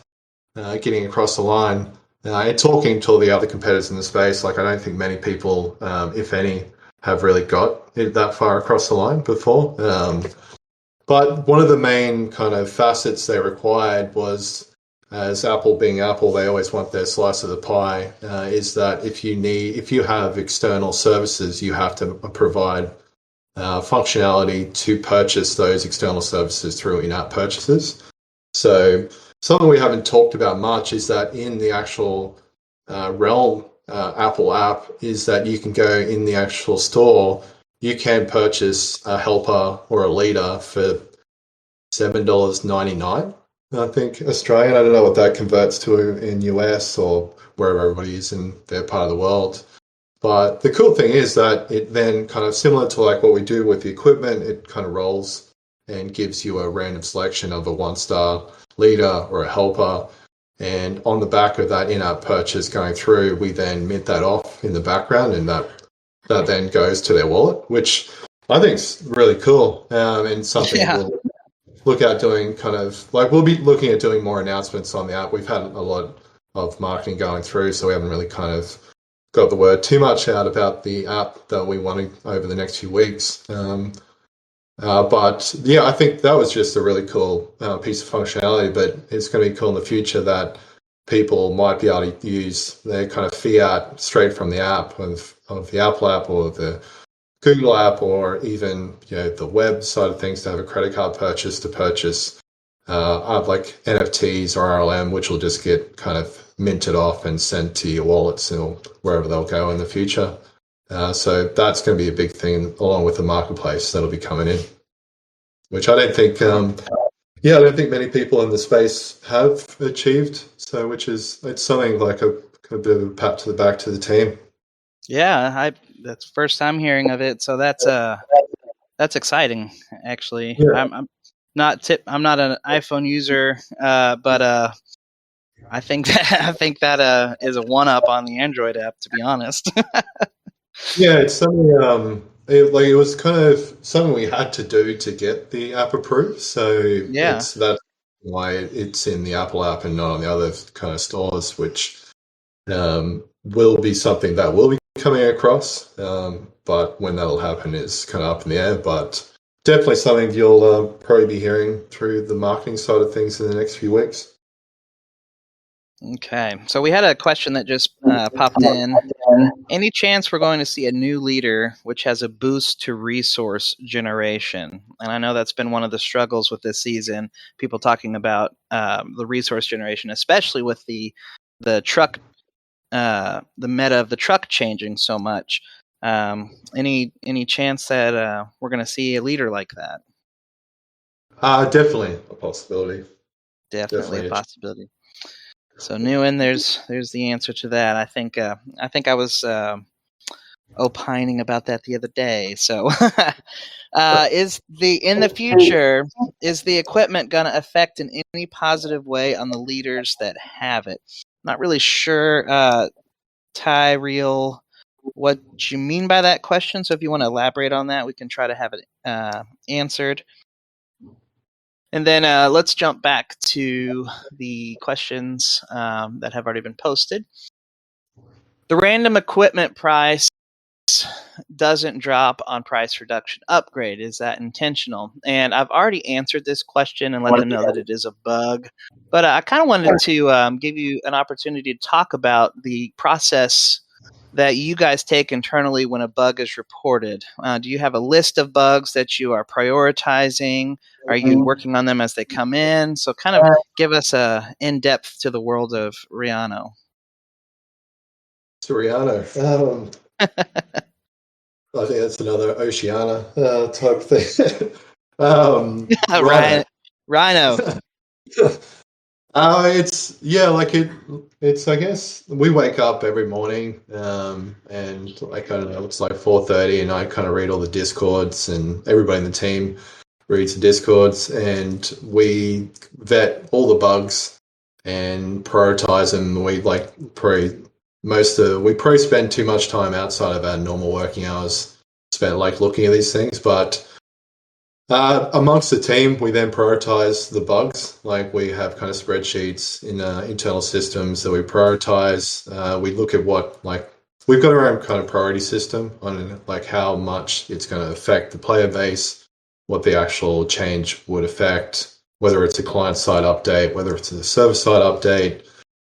getting across the line and talking to all the other competitors in the space. I don't think many people, if any, have really got it that far across the line before. But one of the main kind of facets they required was, as Apple being Apple, they always want their slice of the pie, is that if you have external services, you have to provide functionality to purchase those external services through in-app purchases. So something we haven't talked about much is that in the actual Realm Apple app, is that you can go in the actual store, you can purchase a helper or a leader for $7.99, I think, Australian. I don't know what that converts to in US or wherever everybody is in their part of the world. But the cool thing is that it then kind of similar to what we do with the equipment, it kind of rolls and gives you a random selection of a 1-star leader or a helper. And on the back of that in-app purchase going through, we then mint that off in the background, and that then goes to their wallet, which I think is really cool, and something we'll look at doing we'll be looking at doing more announcements on the app. We've had a lot of marketing going through, so we haven't really kind of got the word too much out about the app that we want to over the next few weeks. But yeah, I think that was just a really cool piece of functionality, but it's going to be cool in the future that people might be able to use their kind of fiat straight from the app of the Apple app or the Google app, or even the web side of things, to have a credit card purchase to purchase like NFTs or RLM, which will just get kind of minted off and sent to your wallets or wherever they'll go in the future. So that's going to be a big thing, along with the marketplace that'll be coming in, which I don't think, I don't think many people in the space have achieved. So, it's something like a bit of a pat to the back to the team. Yeah, that's the first time hearing of it. So that's exciting, actually. Yeah. I'm not an iPhone user, but I think that is a one up on the Android app, to be honest. Yeah, it's something. It was kind of something we had to do to get the app approved. So that's why it's in the Apple app and not on the other kind of stores, which will be something that will be coming across. But when that'll happen is kind of up in the air. But definitely something you'll probably be hearing through the marketing side of things in the next few weeks. Okay, so we had a question that just popped in. Any chance we're going to see a new leader which has a boost to resource generation? And I know that's been one of the struggles with this season, people talking about the resource generation, especially with the truck, the meta of the truck changing so much. Any chance that we're going to see a leader like that? Definitely a possibility. Definitely a possibility. So Nguyen, there's the answer to that. I think I was opining about that the other day. So in the future, is the equipment going to affect in any positive way on the leaders that have it? Not really sure, Ty Real, what you mean by that question. So if you want to elaborate on that, we can try to have it answered. And then let's jump back to the questions that have already been posted. The random equipment price doesn't drop on price reduction upgrade. Is that intentional? And I've already answered this question and let them know that it is a bug. But I kind of wanted to give you an opportunity to talk about the process that you guys take internally when a bug is reported. Do you have a list of bugs that you are prioritizing? Are you working on them as they come in? So kind of give us a in-depth to the world of Riano. To Riano. I think that's another Oceania type thing. Rhino. It's I guess we wake up every morning and I kind of know it's like 4:30 and I kind of read all the discords, and everybody in the team reads the discords, and we vet all the bugs and prioritize them. We probably spend too much time outside of our normal working hours spent looking at these things, but amongst the team, we then prioritize the bugs. We have kind of spreadsheets in internal systems that we prioritize. We look at we've got our own kind of priority system on how much it's going to affect the player base, what the actual change would affect, whether it's a client-side update, whether it's a server-side update,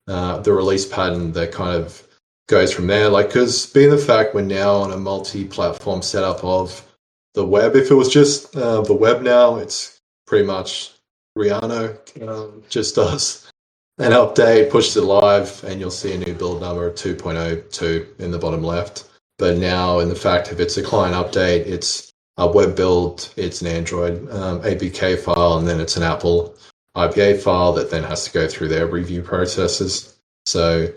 the release pattern that kind of goes from there. Because being the fact we're now on a multi-platform setup of the web, if it was just the web now, it's pretty much Riano just does an update, pushes it live, and you'll see a new build number of 2.02 in the bottom left. But now, in the fact if it's a client update, it's a web build, it's an Android APK file, and then it's an Apple IPA file that then has to go through their review processes. So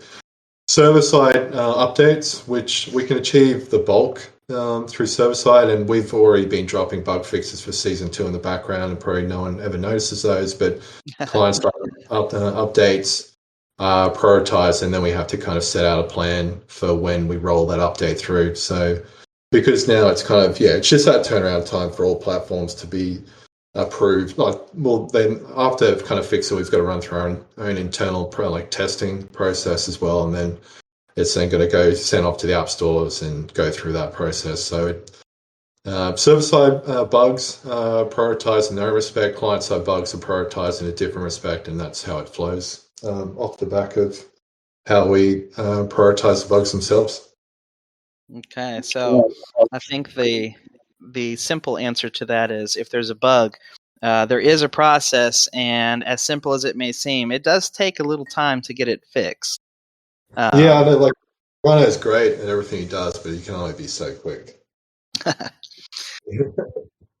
server-side updates, which we can achieve the bulk through server-side, and we've already been dropping bug fixes for Season 2 in the background, and probably no one ever notices those, but client-side updates are prioritized, and then we have to kind of set out a plan for when we roll that update through. So because now it's kind of, it's just that turnaround time for all platforms to be approved. Then after they've kind of fixed it, we've got to run through our own internal testing process as well, and then it's then going to go sent off to the app stores and go through that process. So server-side bugs are prioritized in their respect, client-side bugs are prioritized in a different respect, and that's how it flows off the back of how we prioritize the bugs themselves. Okay, so I think the simple answer to that is if there's a bug, there is a process, and as simple as it may seem, it does take a little time to get it fixed. Yeah, I know, like Rhino is great at everything he does, but he can only be so quick.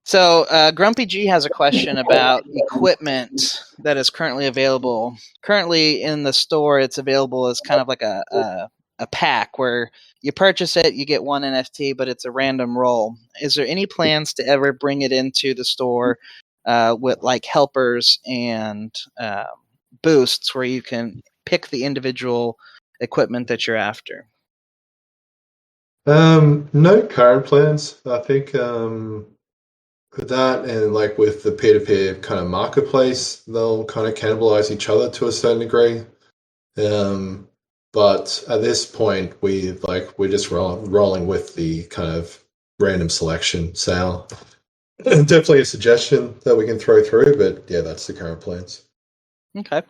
So Grumpy G has a question about equipment that is currently available. Currently in the store, it's available as kind of like a pack where you purchase it, you get one NFT, but it's a random roll. Is there any plans to ever bring it into the store with like helpers and boosts where you can pick the individual equipment that you're after? No current plans. I think with that and like with the peer-to-peer kind of marketplace, they'll kind of cannibalize each other to a certain degree. But at this point, we're just rolling with the kind of random selection sale. Definitely a suggestion that we can throw through, but yeah, that's the current plans. Okay.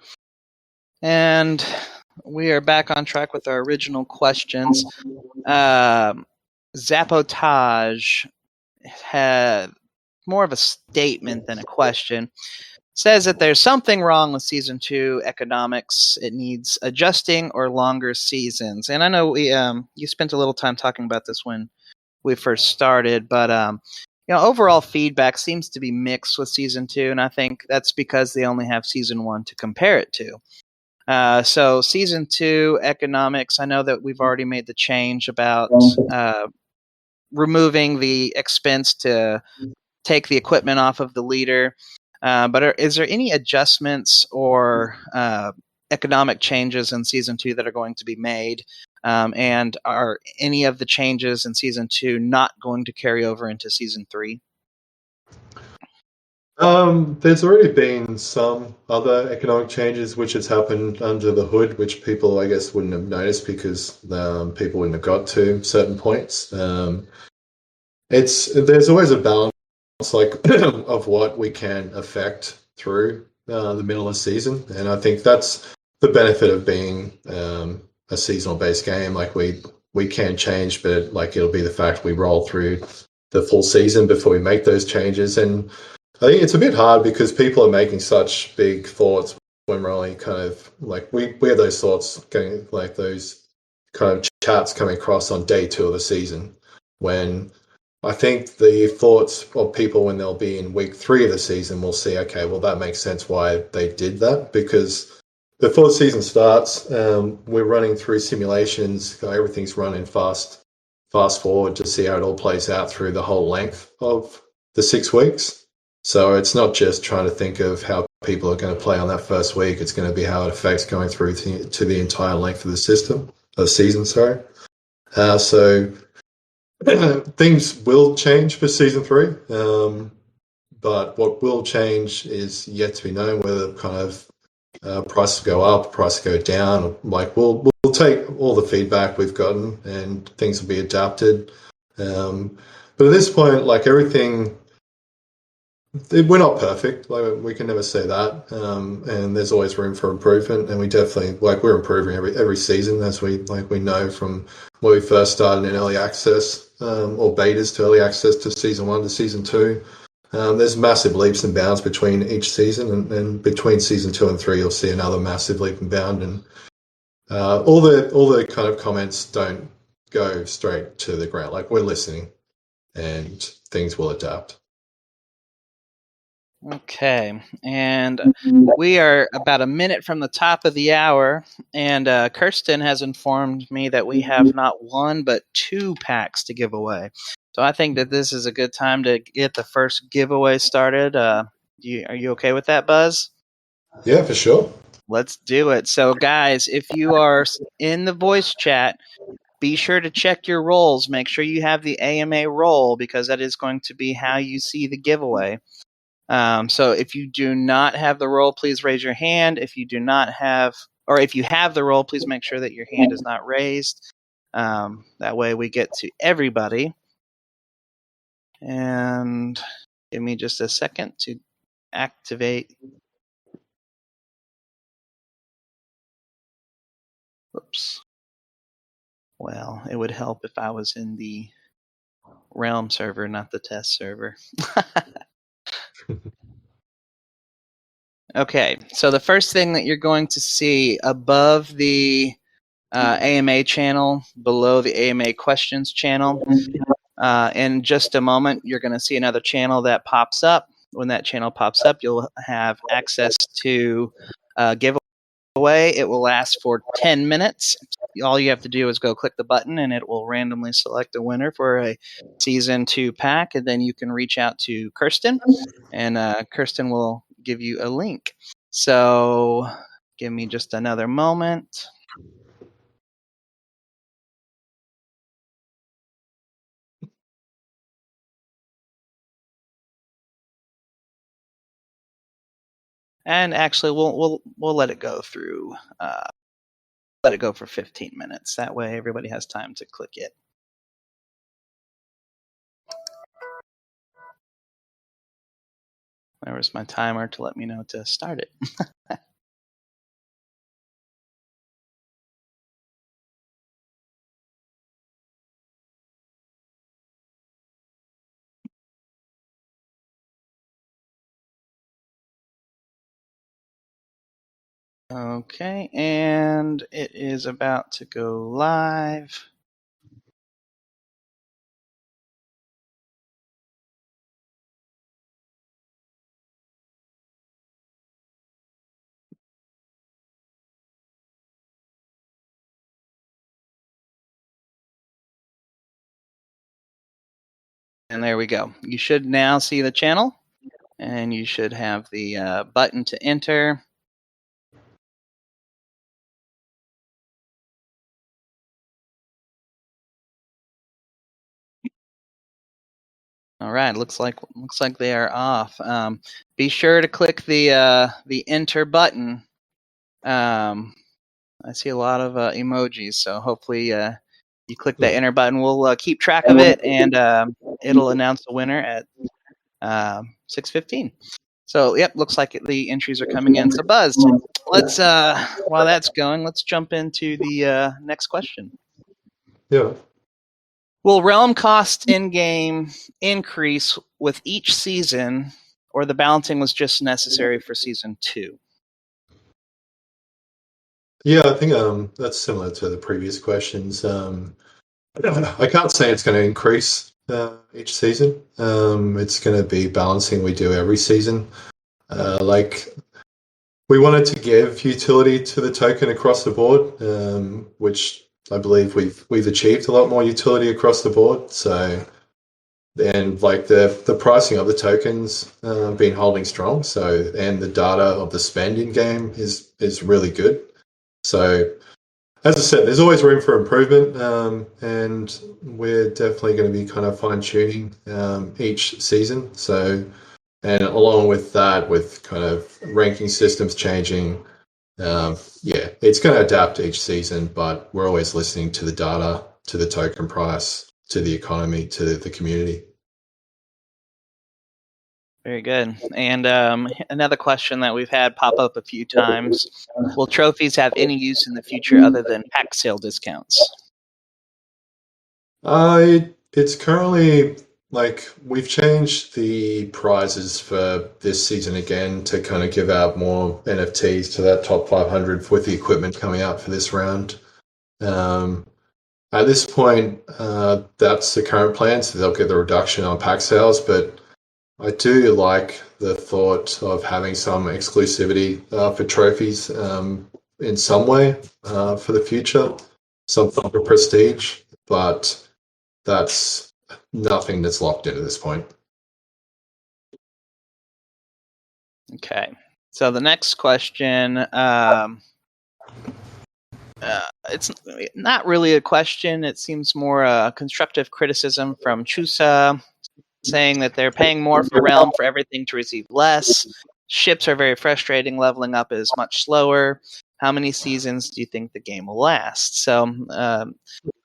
And we are back on track with our original questions. Zapotage had more of a statement than a question. Says that there's something wrong with season 2 economics. It needs adjusting or longer seasons. And I know we you spent a little time talking about this when we first started, but overall feedback seems to be mixed with season 2, and I think that's because they only have season 1 to compare it to. So season 2 economics, I know that we've already made the change about removing the expense to take the equipment off of the leader. But is there any adjustments or economic changes in season 2 that are going to be made? And are any of the changes in season 2 not going to carry over into season 3? There's already been some other economic changes which has happened under the hood, which people, I guess, wouldn't have noticed because people wouldn't have got to certain points. There's always a balance, like of what we can affect through the middle of the season, and I think that's the benefit of being a seasonal based game. Like we can change, but like it'll be the fact we roll through the full season before we make those changes. And I think it's a bit hard because people are making such big thoughts when we're only kind of like we have those thoughts going, like those kind of chats coming across on day 2 of the season, when I think the thoughts of people when they'll be in week 3 of the season will see, okay, well, that makes sense why they did that, because before the season starts, we're running through simulations. Everything's running fast forward to see how it all plays out through the whole length of the 6 weeks. So it's not just trying to think of how people are going to play on that first week. It's going to be how it affects going through to the entire length of the season. Sorry. So things will change for season 3, but what will change is yet to be known. Whether kind of prices go up, prices go down. Like we'll take all the feedback we've gotten, and things will be adapted. But at this point, like everything, we're not perfect. Like we can never say that, and there's always room for improvement. And we definitely we're improving every season, as we know from when we first started in early access or betas to early access to season 1 to season 2. There's massive leaps and bounds between each season, and between season 2 and 3, you'll see another massive leap and bound. And all the kind of comments don't go straight to the ground. Like we're listening, and things will adapt. Okay, and we are about a minute from the top of the hour, and Kirsten has informed me that we have not 1 but 2 packs to give away. So I think that this is a good time to get the first giveaway started. Are you okay with that, Buzz? Yeah, for sure. Let's do it. So guys, if you are in the voice chat, be sure to check your roles. Make sure you have the AMA role, because that is going to be how you see the giveaway. So if you do not have the role, please raise your hand. If you do not have, or if you have the role, please make sure that your hand is not raised. That way we get to everybody. And give me just a second to activate. Whoops. Well, it would help if I was in the Realm server, not the test server. Okay, so the first thing that you're going to see above the AMA channel, below the AMA questions channel, in just a moment, you're going to see another channel that pops up. When that channel pops up, you'll have access to giveaway. It will last for 10 minutes. All you have to do is go click the button, and it will randomly select a winner for a Season 2 pack, and then you can reach out to Kirsten, and Kirsten will give you a link. So give me just another moment. And actually, we'll let it go through. Let it go for 15 minutes. That way, everybody has time to click it. There was my timer to let me know to start it. Okay, and it is about to go live. And there we go. You should now see the channel, and you should have the button to enter. All right, looks like they are off. Be sure to click the enter button. I see a lot of emojis, so hopefully you click that enter button. We'll keep track of it, and it'll announce the winner at 6:15. So, yep, looks like the entries are coming in. So, Buzz, let's while that's going, let's jump into the next question. Yeah. Will realm costs in game increase with each season, or the balancing was just necessary for Season 2? Yeah, I think that's similar to the previous questions. I can't say it's going to increase each season. It's going to be balancing we do every season. Like we wanted to give utility to the token across the board, which I believe we've achieved a lot more utility across the board. So, and like the pricing of the tokens been holding strong. So, and the data of the spend in game is really good. So, as I said, there's always room for improvement, and we're definitely going to be kind of fine tuning each season. So, and along with that, with kind of ranking systems changing, yeah, it's going to adapt each season, but we're always listening to the data, to the token price, to the economy, to the community. Very good. And another question that we've had pop up a few times: will trophies have any use in the future other than pack sale discounts? It's currently like we've changed the prizes for this season again to kind of give out more NFTs to that top 500 with the equipment coming out for this round. At this point, that's the current plan, so they'll get the reduction on pack sales, but I do like the thought of having some exclusivity for trophies in some way for the future, some type of prestige, but that's nothing that's locked in at this point. Okay. So the next question, it's not really a question. It seems more a constructive criticism from Chusa. saying that they're paying more for Realm for everything to receive less. Ships are very frustrating. Leveling up is much slower. How many seasons do you think the game will last? So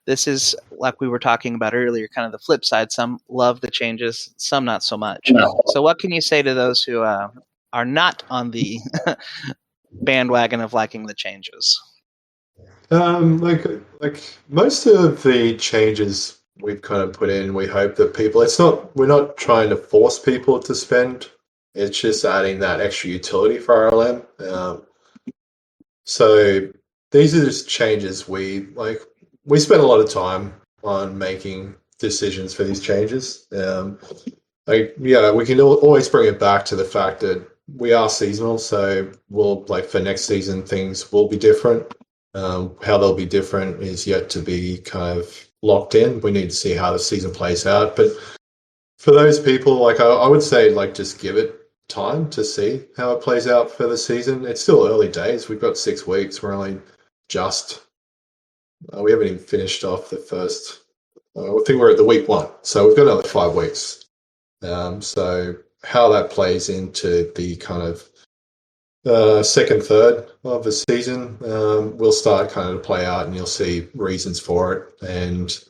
this is, like we were talking about earlier, kind of the flip side. Some love the changes, some not so much. So what can you say to those who are not on the bandwagon of liking the changes? Like most of the changes we've kind of put in, we hope that we're not trying to force people to spend. It's just adding that extra utility for RLM. So these are just changes we spend a lot of time on making decisions for these changes. We can always bring it back to the fact that we are seasonal, so for next season things will be different. How they'll be different is yet to be kind of locked in. We need to see how the season plays out. But for those people, I would say, just give it time to see how it plays out for the season. It's still early days. We've got 6 weeks. We're only we haven't even finished off the first. I think we're at the week 1, so we've got another 5 weeks. So how that plays into the kind of second third of the season will start kind of to play out, and you'll see reasons for it. And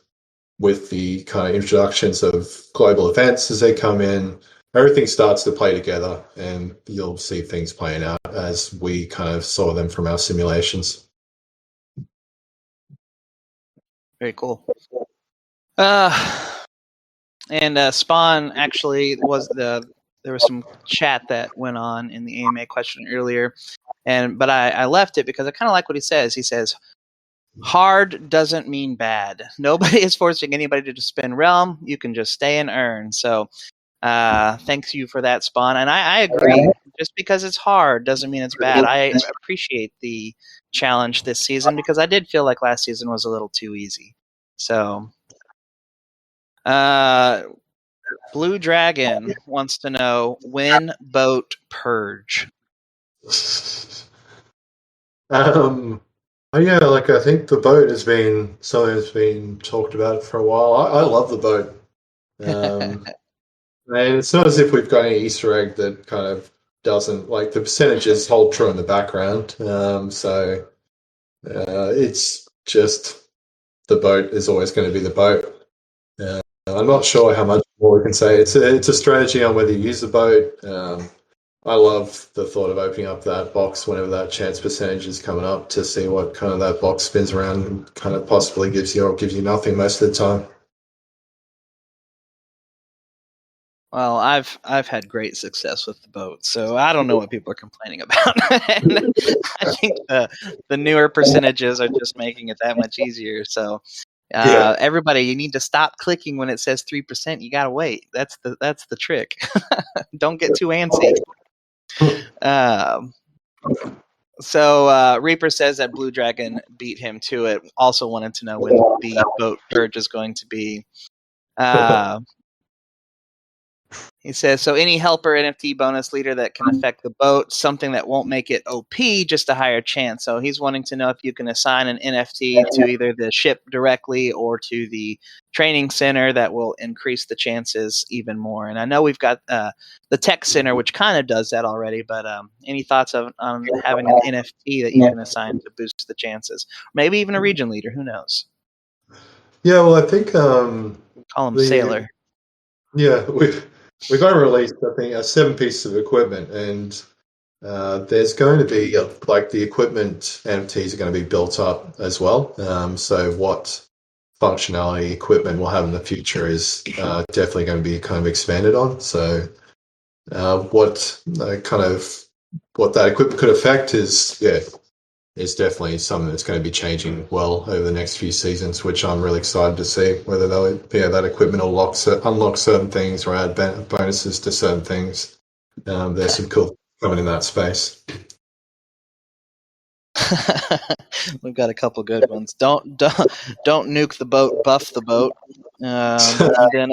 with the kind of introductions of global events as they come in, everything starts to play together, and you'll see things playing out as we kind of saw them from our simulations. Very cool. And Spawn actually there was some chat that went on in the AMA question earlier, but I left it because I kind of like what he says. He says, hard doesn't mean bad. Nobody is forcing anybody to just spend Realm. You can just stay and earn. So thanks you for that, Spawn. And I agree. Just because it's hard doesn't mean it's bad. I appreciate the challenge this season because I did feel like last season was a little too easy. So Blue Dragon wants to know, when boat purge? Yeah, I think the boat has been something that's been talked about for a while. I love the boat. And it's not as if we've got any Easter egg that kind of doesn't, the percentages hold true in the background. So it's just the boat is always going to be the boat. I'm not sure how much more we can say. It's a strategy on whether you use the boat. I love the thought of opening up that box whenever that chance percentage is coming up to see what kind of that box spins around and kind of possibly gives you, or gives you nothing most of the time. Well, I've had great success with the boat, so I don't know what people are complaining about. And I think the newer percentages are just making it that much easier. So everybody, you need to stop clicking when it says 3%. You gotta wait. That's the trick. Don't get too antsy. So Reaper says that Blue Dragon beat him to it. Also wanted to know when the boat purge is going to be. He says, so any helper NFT bonus leader that can affect the boat, something that won't make it OP, just a higher chance. So he's wanting to know if you can assign an NFT to either the ship directly or to the training center that will increase the chances even more. And I know we've got the tech center, which kind of does that already, but any thoughts on having an NFT that you can assign to boost the chances? Maybe even a region leader, who knows? Yeah, well, I think... call him Sailor. Yeah, we're going to release, I think, 7 pieces of equipment, and there's going to be the equipment NFTs are going to be built up as well. So what functionality equipment we'll have in the future is definitely going to be kind of expanded on. So what that equipment could affect is definitely something that's going to be changing well over the next few seasons, which I'm really excited to see, whether that equipment will unlock certain things or add bonuses to certain things. There's some cool coming in that space. We've got a couple good ones. Don't nuke the boat, buff the boat. And then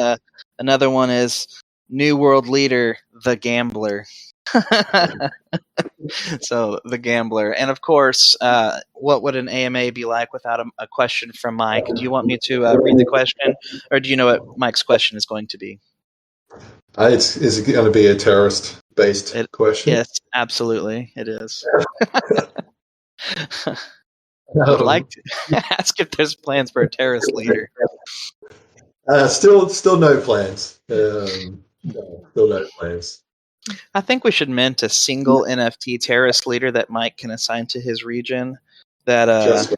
another one is New World Leader, the Gambler. So the Gambler. And of course, what would an AMA be like without a question from Mike? Do you want me to read the question, or do you know what Mike's question is going to be? Is it going to be a terrorist-based question? Yes, absolutely, it is. I would Um, like to ask if there's plans for a terrorist leader. still no plans. No, still no plans. I think we should mint a single NFT terrorist leader that Mike can assign to his region. Just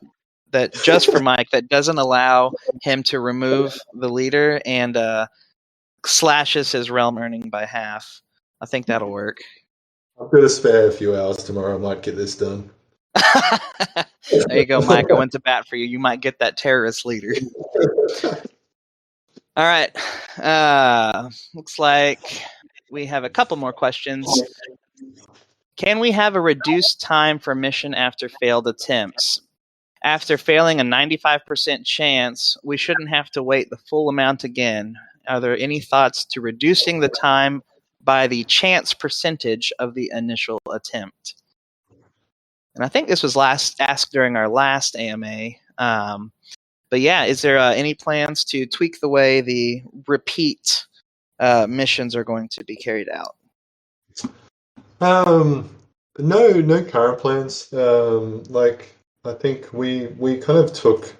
That just for Mike, that doesn't allow him to remove the leader and slashes his realm earning by half. I think that'll work. I'm going to spare a few hours tomorrow. I might get this done. There you go, Mike. I went to bat for you. You might get that terrorist leader. All right. Looks like we have a couple more questions. Can we have a reduced time for mission after failed attempts? After failing a 95% chance, we shouldn't have to wait the full amount again. Are there any thoughts to reducing the time by the chance percentage of the initial attempt? And I think this was last asked during our last AMA. But yeah, is there any plans to tweak the way the repeat missions are going to be carried out? No current plans. I think we kind of took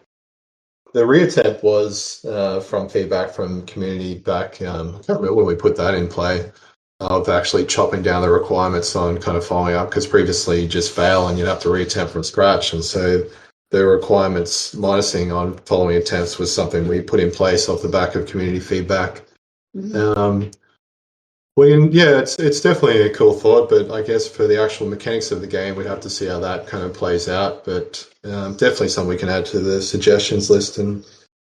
the reattempt was from feedback from community back. I can't remember when we put that in play of actually chopping down the requirements on kind of following up, because previously you just fail and you'd have to reattempt from scratch, and so the requirements minusing on following attempts was something we put in place off the back of community feedback. It's definitely a cool thought, but I guess for the actual mechanics of the game, we'd have to see how that kind of plays out. But definitely something we can add to the suggestions list and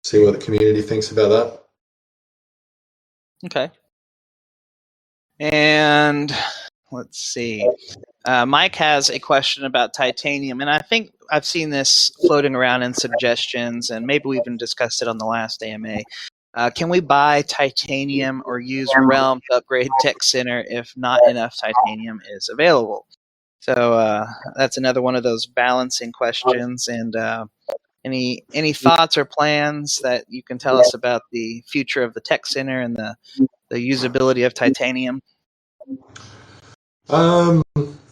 see what the community thinks about that. Okay. And let's see. Mike has a question about titanium, and I think I've seen this floating around in suggestions, and maybe we even discussed it on the last AMA. Can we buy titanium or use Realm to upgrade Tech Center if not enough titanium is available? So that's another one of those balancing questions. And any thoughts or plans that you can tell us about the future of the Tech Center and the usability of titanium?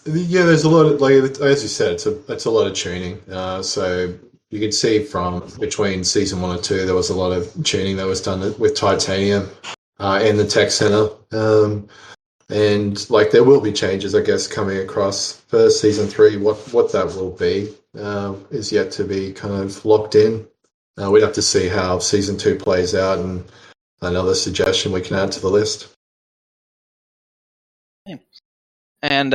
There's a lot of, like as you said, it's a lot of tuning. So you can see from between season 1 and 2, there was a lot of tuning that was done with titanium in the tech center, and like there will be changes, I guess, coming across for season 3. What that will be is yet to be kind of locked in. We'd have to see how season 2 plays out, and another suggestion we can add to the list. And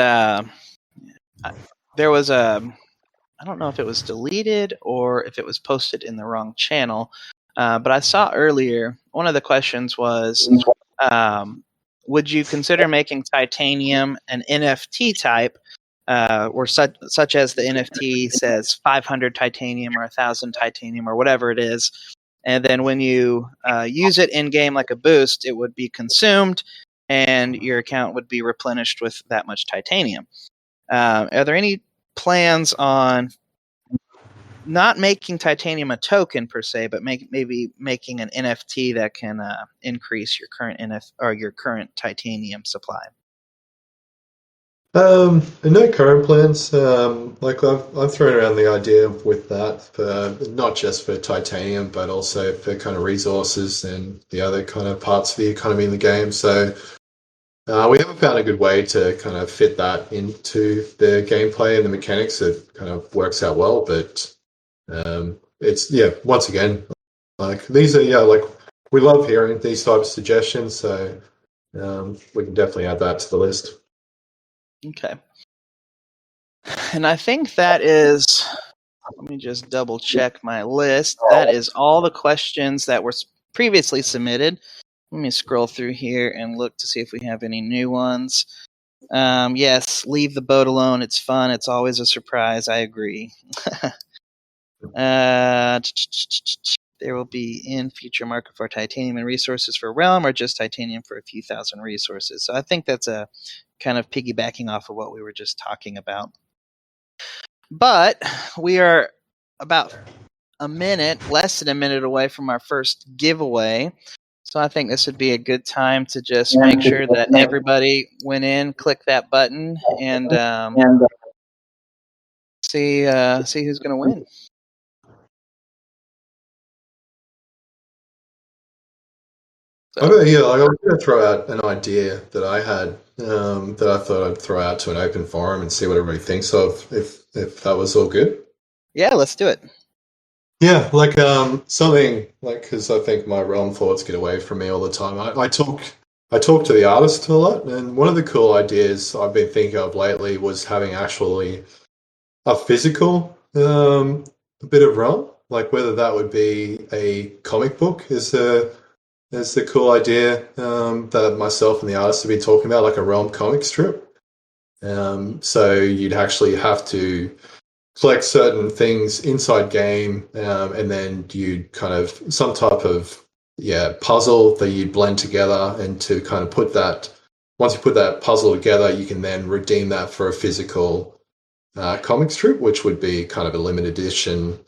there was I don't know if it was deleted or if it was posted in the wrong channel, but I saw earlier one of the questions was, would you consider making titanium an NFT type, or such as the NFT says 500 titanium or 1,000 titanium or whatever it is, and then when you use it in game like a boost, it would be consumed, and your account would be replenished with that much titanium. Are there any plans on not making titanium a token per se, but maybe making an NFT that can increase your current your current titanium supply? No current plans. Like I've thrown around the idea with that for not just for titanium, but also for kind of resources and the other kind of parts of the economy in the game. So we haven't found a good way to kind of fit that into the gameplay and the mechanics. It kind of works out well, but it's once again, like these are like we love hearing these types of suggestions, so we can definitely add that to the list. Okay. And I think that is, let me just double check my list. That is all the questions that were previously submitted. Let me scroll through here and look to see if we have any new ones. Yes, leave the boat alone. It's fun. It's always a surprise. I agree. There will be in future market for titanium and resources for Realm, or just titanium for a few thousand resources. So I think that's a kind of piggybacking off of what we were just talking about. But we are about less than a minute away from our first giveaway. So I think this would be a good time to just make sure that everybody went in, click that button, and see who's going to win. I was going to throw out an idea that I had that I thought I'd throw out to an open forum and see what everybody thinks of, if that was all good. Yeah, let's do it. Yeah, like something like, because I think my realm thoughts get away from me all the time. I talk to the artist a lot, and one of the cool ideas I've been thinking of lately was having actually a physical a bit of realm, like whether that would be a comic book is the cool idea that myself and the artist have been talking about, like a realm comic strip. So you'd actually have to collect certain things inside game, and then you'd kind of some type of puzzle that you'd blend together, and to kind of put that, once you put that puzzle together, you can then redeem that for a physical comic strip, which would be kind of a limited edition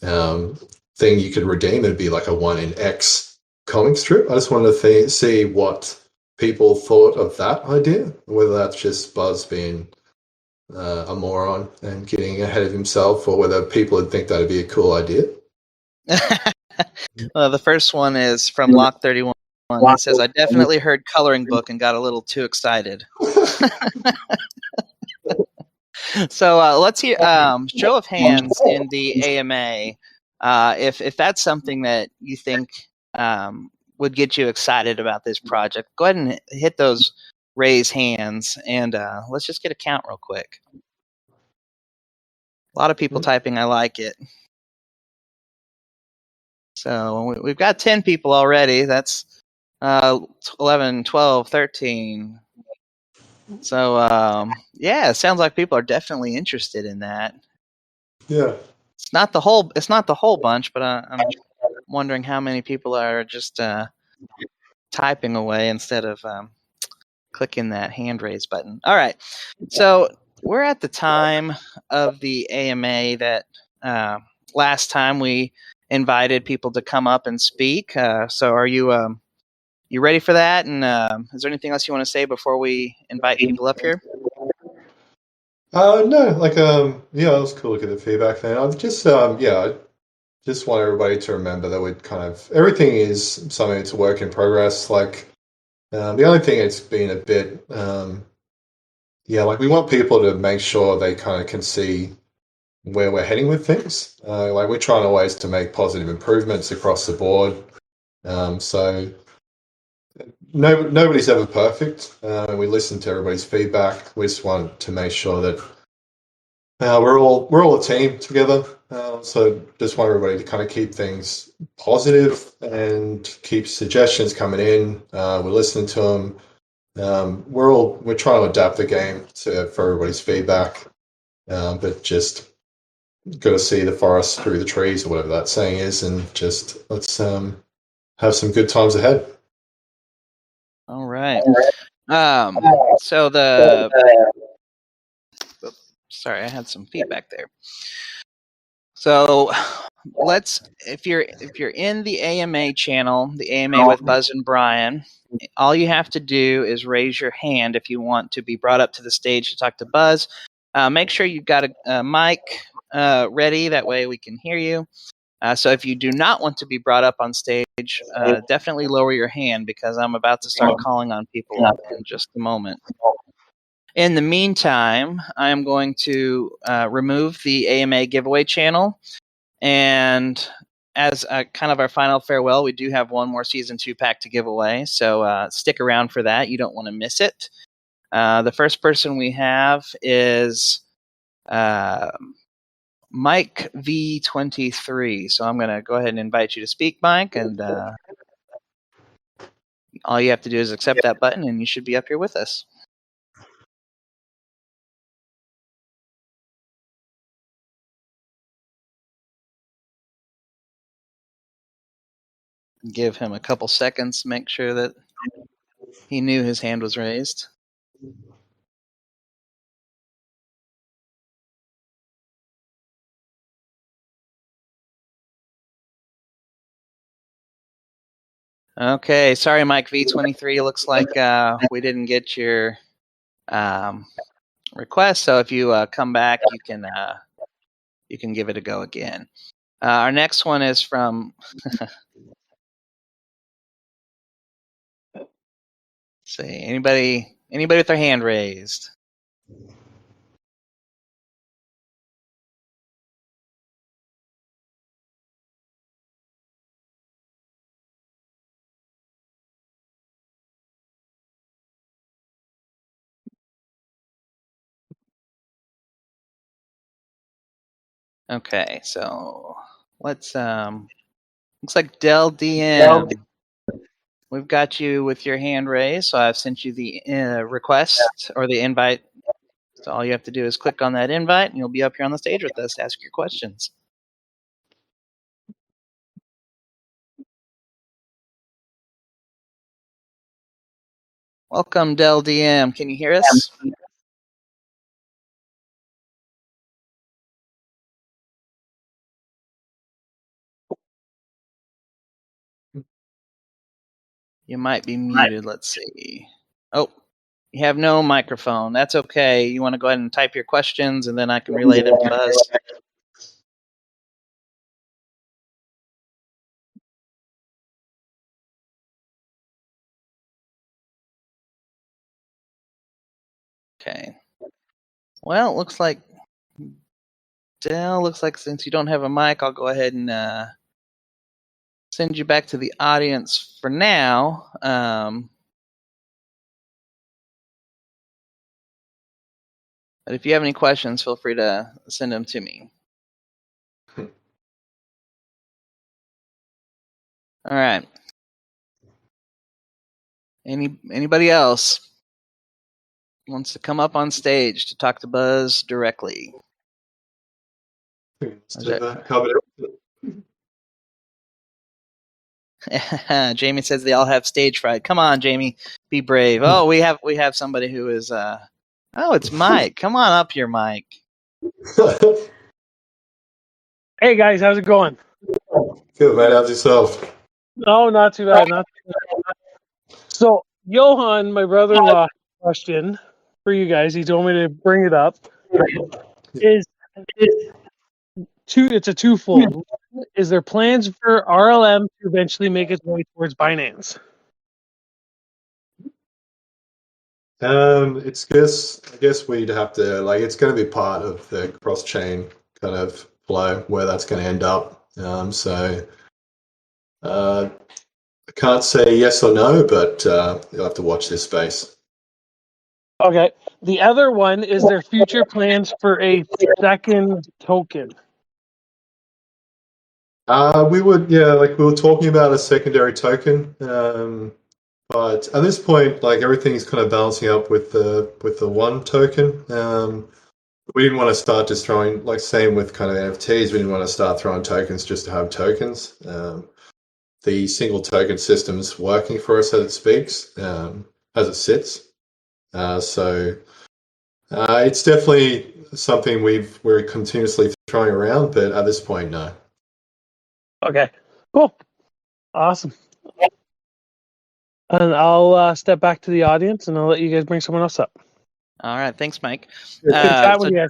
thing you could redeem. It'd be like a 1 in X comic strip. I just wanted to see what people thought of that idea, whether that's just Buzz being a moron and getting ahead of himself, or whether people would think that'd be a cool idea. Well, the first one is from Lock 31. It says, I definitely heard coloring book and got a little too excited. So let's hear show of hands in the AMA if that's something that you think would get you excited about this project. Go ahead and hit those raise hands, and let's just get a count real quick. A lot of people typing, I like it. So we've got 10 people already. That's 11, 12, 13. So yeah, it sounds like people are definitely interested in that. Yeah. It's not the whole bunch, but I'm wondering how many people are just typing away instead of clicking that hand raise button. All right. So we're at the time of the AMA that last time we invited people to come up and speak. So are you ready for that? And is there anything else you want to say before we invite people up here? No, like it was cool to get the feedback then. I just I just want everybody to remember that we kind of, everything is something that's a work in progress. Like the only thing that's been a bit like, we want people to make sure they kind of can see where we're heading with things. Like, we're trying always to make positive improvements across the board. So nobody's ever perfect. We listen to everybody's feedback. We just want to make sure that we're all a team together. So just want everybody to kind of keep things positive and keep suggestions coming in. We're listening to them. We're trying to adapt the game for everybody's feedback, but just got to see the forest through the trees, or whatever that saying is, and just let's have some good times ahead. All right. Sorry, I had some feedback there. So if you're in the AMA channel, the AMA with Buzz and Brian, all you have to do is raise your hand if you want to be brought up to the stage to talk to Buzz. Make sure you've got a mic ready, that way we can hear you. So if you do not want to be brought up on stage, definitely lower your hand, because I'm about to start calling on people in just a moment. In the meantime, I am going to remove the AMA giveaway channel, and as kind of our final farewell, we do have one more Season 2 pack to give away, so stick around for that. You don't want to miss it. The first person we have is Mike V23, so I'm going to go ahead and invite you to speak, Mike, and all you have to do is accept that button, and you should be up here with us. Give him a couple seconds, make sure that he knew his hand was raised. Okay, sorry, Mike V23. Looks like we didn't get your request. So if you come back, you can give it a go again. Our next one is from. See, anybody with their hand raised? Okay, so let's looks like Dell DM. We've got you with your hand raised, so I've sent you the request or the invite. So all you have to do is click on that invite, and you'll be up here on the stage with us to ask your questions. Welcome, Dell DM. Can you hear us? You might be muted. Let's see. Oh, you have no microphone. That's okay. You want to go ahead and type your questions, and then I can relay them to Buzz. Okay. Well, it looks like Dell. Looks like since you don't have a mic, I'll go ahead and send you back to the audience for now. But if you have any questions, feel free to send them to me. All right. Anybody else wants to come up on stage to talk to Buzz directly? Jamie says they all have stage fright. Come on, Jamie, be brave. Oh, we have somebody who is. Oh, it's Mike. Come on up here, Mike. Hey guys, how's it going? Good, man. How's yourself? Oh, not too bad. Not too bad. So, Johan, my brother-in-law, question for you guys. He told me to bring it up. It's a twofold. Is there plans for RLM to eventually make its way towards Binance? I guess we'd have to it's going to be part of the cross-chain kind of flow where that's going to end up. I can't say yes or no, but you'll have to watch this space. Okay. The other one, is there future plans for a second token? We were talking about a secondary token, but at this point, everything's kind of balancing up with the one token. We didn't want to start just throwing, same with kind of NFTs, we didn't want to start throwing tokens just to have tokens. The single token system's working for us as it speaks, as it sits. So it's definitely something we're continuously throwing around, but at this point, no. Okay, cool. Awesome. And I'll step back to the audience, and I'll let you guys bring someone else up. All right, thanks, Mike. Good chat with you guys.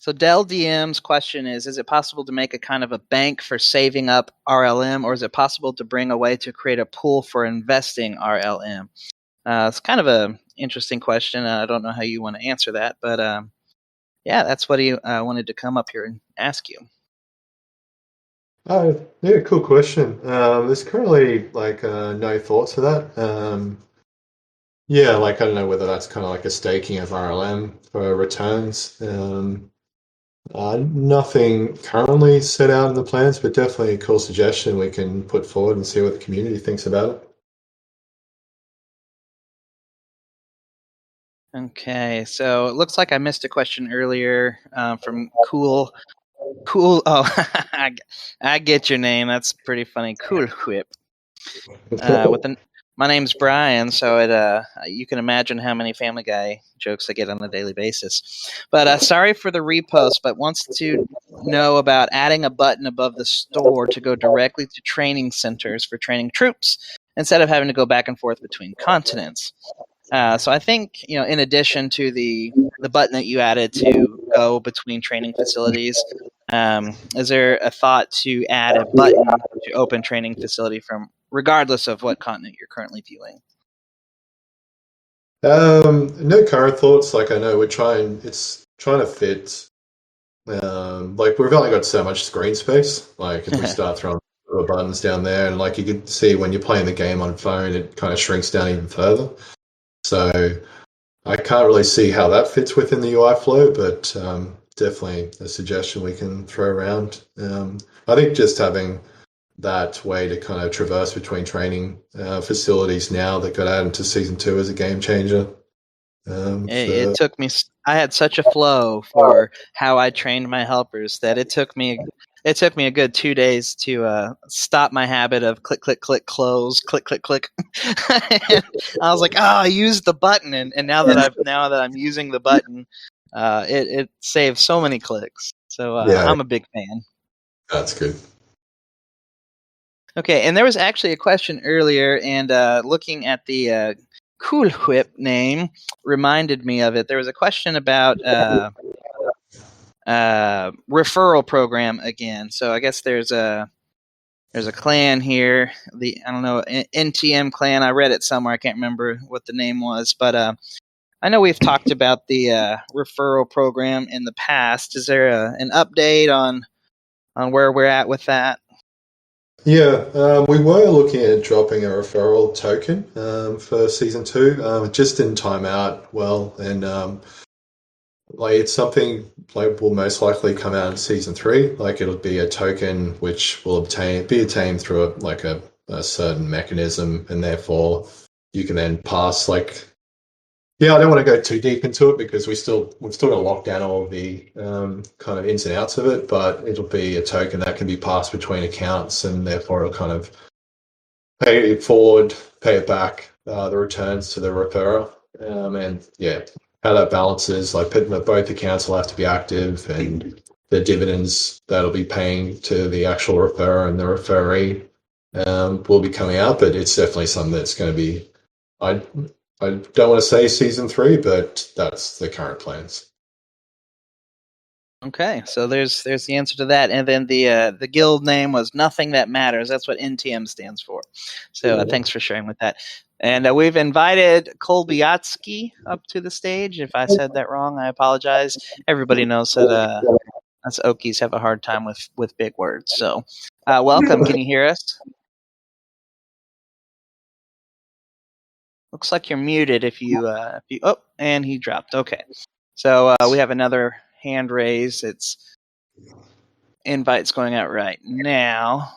So Dell DM's question is it possible to make a kind of a bank for saving up RLM, or is it possible to bring a way to create a pool for investing RLM? It's kind of an interesting question. I don't know how you want to answer that, but yeah, that's what he wanted to come up here and ask you. Yeah, cool question. There's currently no thoughts for that. Yeah, I don't know whether that's kind of like a staking of RLM for returns. Nothing currently set out in the plans, but definitely a cool suggestion we can put forward and see what the community thinks about it. Okay, so it looks like I missed a question earlier from Cool. Oh, I get your name. That's pretty funny. Cool Whip. My name's Brian, so you can imagine how many Family Guy jokes I get on a daily basis. But sorry for the repost, but wants to know about adding a button above the store to go directly to training centers for training troops instead of having to go back and forth between continents. So I think, in addition to the button that you added to go between training facilities, is there a thought to add a button to open training facility from regardless of what continent you're currently viewing? No current thoughts. Like I know it's trying to fit. Like we've only got so much screen space. Like if we start throwing buttons down there, and like you can see when you're playing the game on phone, it kind of shrinks down even further. So I can't really see how that fits within the UI flow, but definitely a suggestion we can throw around. I think just having that way to kind of traverse between training facilities now that got added to Season 2 is a game changer. It took me. I had such a flow for how I trained my helpers that it took me a good 2 days to stop my habit of click, click, click, close, click, click, click. I was like, I used the button, and now that I'm using the button, it saves so many clicks. So I'm a big fan. That's good. Okay, and there was actually a question earlier, and looking at the Cool Whip name reminded me of it. There was a question about referral program again. So I guess there's a clan here. I don't know, NTM clan. I read it somewhere. I can't remember what the name was, but I know we've talked about the referral program in the past. Is there an update on where we're at with that? Yeah, we were looking at dropping a referral token for Season 2. Just didn't time out well, and like it's something like will most likely come out in Season 3. Like it'll be a token which will be attained through a certain mechanism, and therefore you can then pass like. Yeah, I don't want to go too deep into it because we've still got to lock down all of the kind of ins and outs of it, but it'll be a token that can be passed between accounts, and therefore it'll kind of pay it forward, pay it back, the returns to the referrer, and yeah, how that balances, like both accounts will have to be active, and the dividends that'll be paying to the actual referrer and the referee will be coming out, but it's definitely something that's going to be. I don't want to say Season 3, but that's the current plans. Okay, so there's the answer to that, and then the guild name was Nothing That Matters. That's what NTM stands for. So thanks for sharing with that. And we've invited Kolbiatsky up to the stage. If I said that wrong, I apologize. Everybody knows that us Okies have a hard time with big words. So welcome. Can you hear us? Looks like you're muted if you oh, and he dropped. Okay. So we have another hand raised. It's invites going out right now.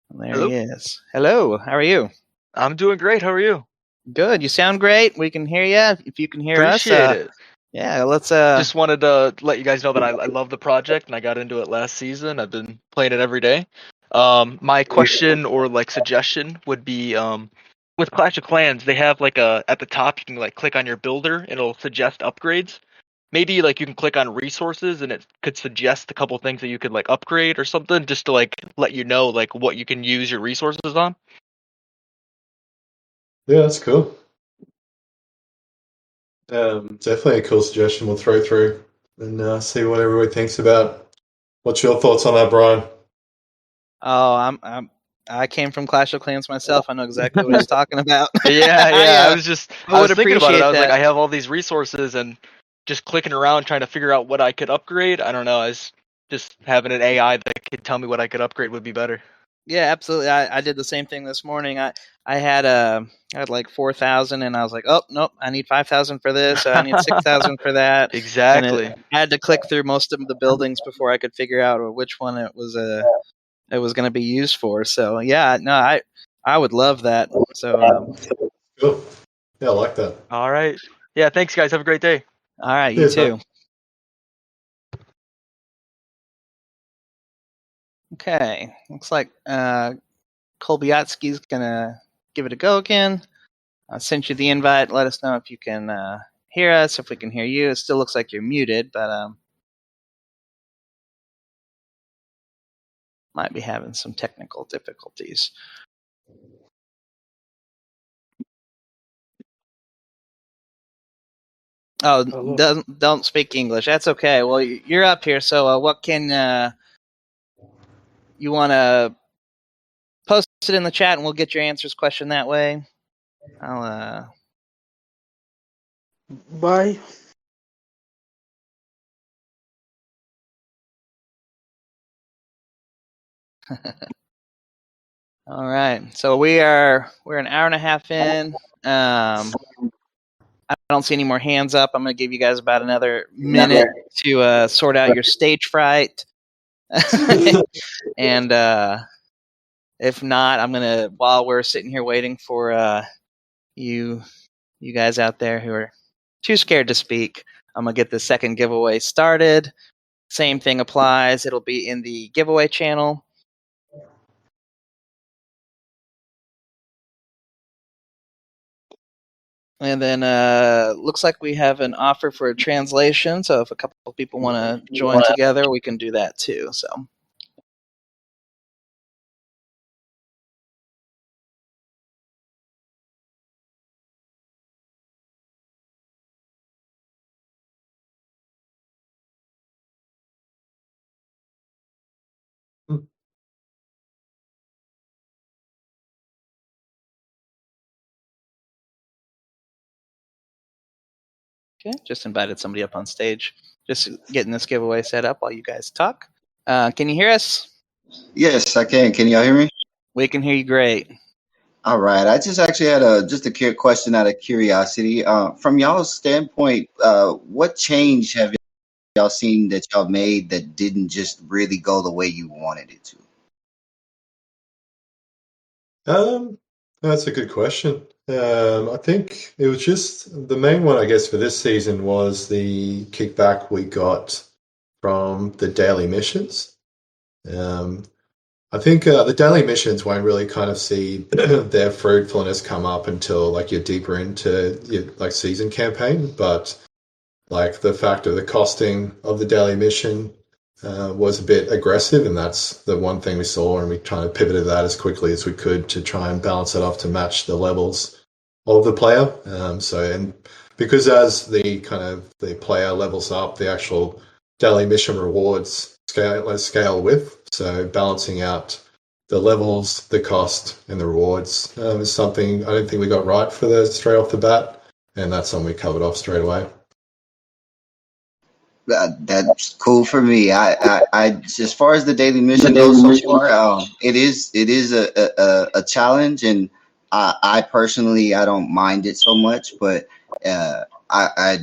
There Hello. He is. Hello. How are you? I'm doing great. How are you? Good. You sound great. We can hear you. If you can hear us. Appreciate it. Yeah, let's just wanted to let you guys know that I love the project and I got into it last season. I've been playing it every day. My question or like suggestion would be with Clash of Clans, they have like at the top you can like click on your builder, it'll suggest upgrades. Maybe like you can click on resources and it could suggest a couple things that you could like upgrade or something, just to like let you know like what you can use your resources on. Yeah, that's cool. Definitely a cool suggestion. We'll throw through and see what everybody thinks about. What's your thoughts on that, Brian? Oh, I came from Clash of Clans myself. I know exactly what he's talking about. Yeah. I was thinking about it. I was that. like, I have all these resources and just clicking around trying to figure out what I could upgrade. I don't know. I was just having an AI that could tell me what I could upgrade would be better. Yeah, absolutely. I did the same thing this morning. I had like 4,000, and I was like, oh nope, I need 5,000 for this. I need 6,000 for that. Exactly. I had to click through most of the buildings before I could figure out which one it was going to be used for. So yeah, no, I would love that. So cool. Yeah, I like that. All right. Yeah, thanks guys. Have a great day. All right, you too. Okay, looks like Kolbiatsky's gonna give it a go again. I sent you the invite. Let us know if you can hear us, if we can hear you. It still looks like you're muted, but might be having some technical difficulties. Oh, don't speak English. That's okay. Well, you're up here, so what can you want to post it in the chat, and we'll get your answers question that way. I'll Bye. All right. So we're an hour and a half in. I don't see any more hands up. I'm going to give you guys about another minute to sort out your stage fright. And if not, I'm going to, while we're sitting here waiting for you guys out there who are too scared to speak, I'm going to get the second giveaway started. Same thing applies. It'll be in the giveaway channel. And then looks like we have an offer for a translation. So if a couple of people want to join together, we can do that too. So. Okay, just invited somebody up on stage. Just getting this giveaway set up while you guys talk. Can you hear us? Yes, I can. Can y'all hear me? We can hear you great. All right. I just actually had a question out of curiosity. From y'all's standpoint, what change have y'all seen that y'all made that didn't just really go the way you wanted it to? That's a good question. I think it was just the main one, I guess, for this season was the kickback we got from the daily missions. I think the daily missions won't really kind of see their fruitfulness come up until like you're deeper into your like season campaign. But like the fact of the costing of the daily mission was a bit aggressive, and that's the one thing we saw, and we kind of pivoted that as quickly as we could to try and balance it off to match the levels of the player. And because as the kind of the player levels up, the actual daily mission rewards scale with. So balancing out the levels, the cost, and the rewards is something I don't think we got right for the straight off the bat, and that's something we covered off straight away. That's cool for me. I as far as the daily mission goes so far, it is a challenge, and I personally I don't mind it so much, but I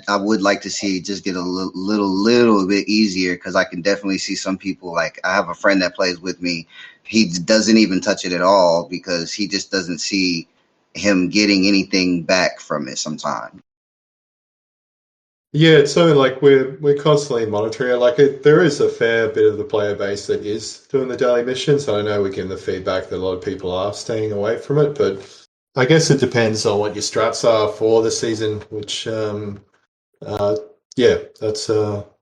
would like to see it just get a little bit easier, because I can definitely see some people, like I have a friend that plays with me. He doesn't even touch it at all because he just doesn't see him getting anything back from it sometimes. Yeah, it's something like we're constantly monitoring it. Like there is a fair bit of the player base that is doing the daily missions. I know we get the feedback that a lot of people are staying away from it, but I guess it depends on what your strats are for the season. Which, that's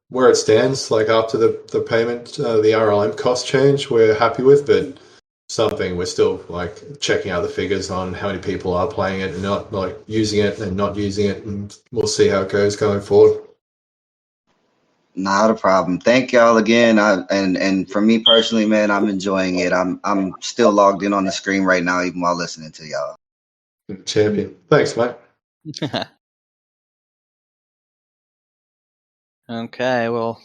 where it stands. Like after the payment, the RLM cost change, we're happy with, but something we're still like checking out the figures on how many people are playing it and not like using it and not using it, and we'll see how it goes going forward. Not a problem. Thank y'all again. And for me personally, man, I'm enjoying it. I'm still logged in on the screen right now, even while listening to y'all. Champion. Thanks, mate. Okay, well,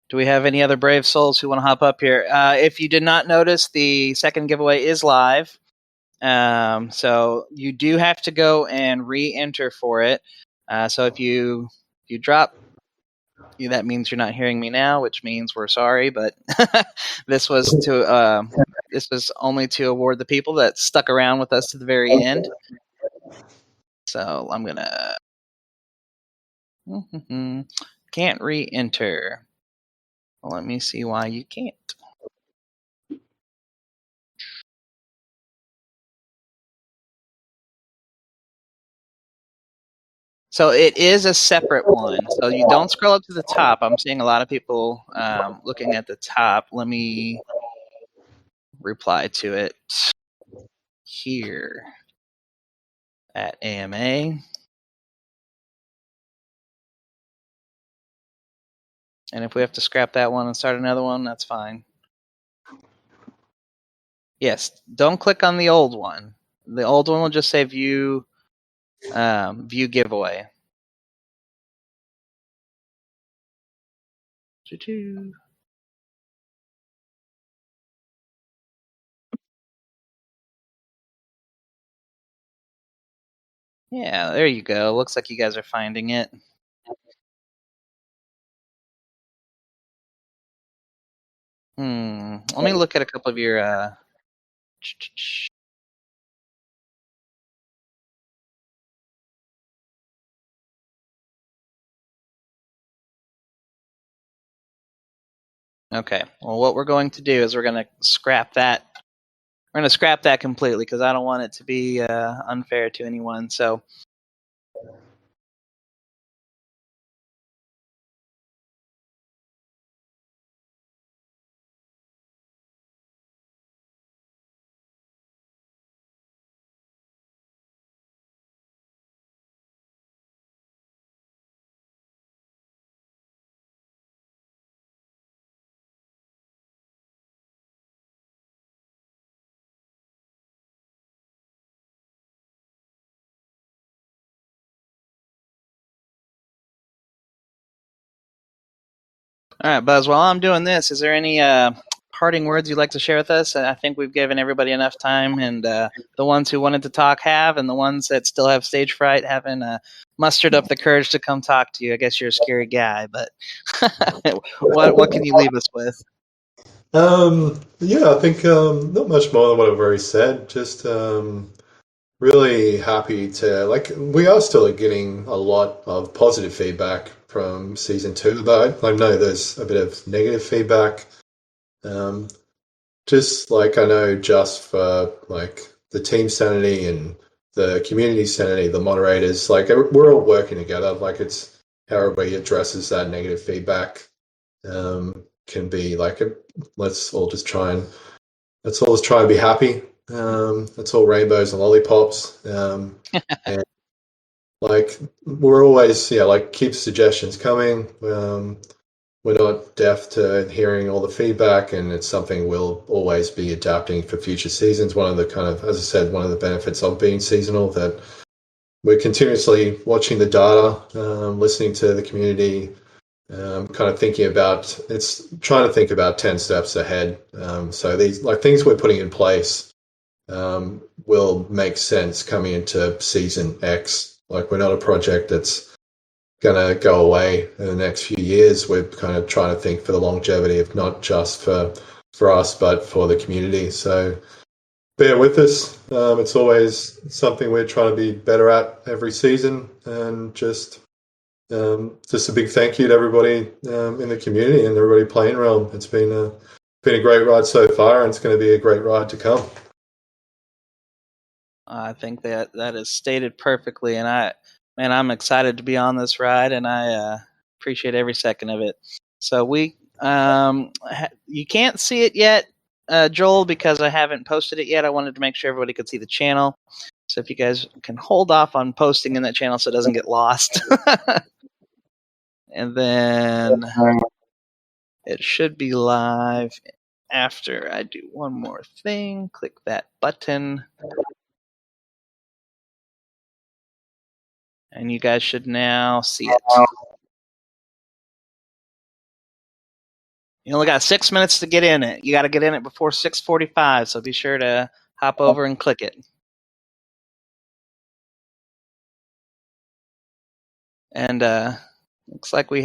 do we have any other brave souls who want to hop up here? If you did not notice, the second giveaway is live. So you do have to go and re-enter for it. So if you drop, that means you're not hearing me now, which means we're sorry. But this was only to award the people that stuck around with us to the very end. So I'm gonna can't re-enter. Well, let me see why you can't. So it is a separate one. So you don't scroll up to the top. I'm seeing a lot of people looking at the top. Let me reply to it here at AMA. And if we have to scrap that one and start another one, that's fine. Yes, don't click on the old one. The old one will just say view giveaway. Choo-choo. Yeah, there you go. Looks like you guys are finding it. Let me look at a couple of your Okay. Well, what we're going to do is we're going to scrap that. We're going to scrap that completely because I don't want it to be unfair to anyone. So. All right, Buzz, while I'm doing this, is there any parting words you'd like to share with us? I think we've given everybody enough time, and the ones who wanted to talk have, and the ones that still have stage fright haven't mustered up the courage to come talk to you. I guess you're a scary guy, but what can you leave us with? Yeah, I think not much more than what I've already said. Just really happy to, we are still getting a lot of positive feedback from season 2, but I know there's a bit of negative feedback. Just I know just for the team sanity and the community sanity, the moderators, we're all working together. It's how everybody addresses that negative feedback. Can be let's all just try and be happy. It's all rainbows and lollipops. And we're always keep suggestions coming. We're not deaf to hearing all the feedback, and it's something we'll always be adapting for future seasons. One of the as I said, one of the benefits of being seasonal, that we're continuously watching the data, listening to the community, trying to think about 10 steps ahead. So these things we're putting in place will make sense coming into season X. We're not a project that's going to go away in the next few years. We're kind of trying to think for the longevity of not just for us, but for the community. So bear with us. It's always something we're trying to be better at every season, and just a big thank you to everybody in the community and everybody playing Realm. It's been a great ride so far, and it's going to be a great ride to come. I think that is stated perfectly, and I'm excited to be on this ride, and I appreciate every second of it. So you can't see it yet, Joel, because I haven't posted it yet. I wanted to make sure everybody could see the channel. So if you guys can hold off on posting in that channel so it doesn't get lost. And then it should be live after I do one more thing. Click that button. And you guys should now see it. You only got 6 minutes to get in it. You got to get in it before 6:45, so be sure to hop over and click it. And looks like we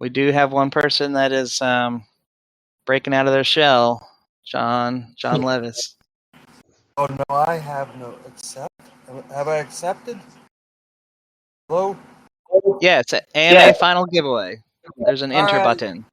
do have one person that is breaking out of their shell, John Levis. Oh no, I have no accept. Have I accepted? Hello? Yeah, it's an AMA final giveaway. There's an enter button.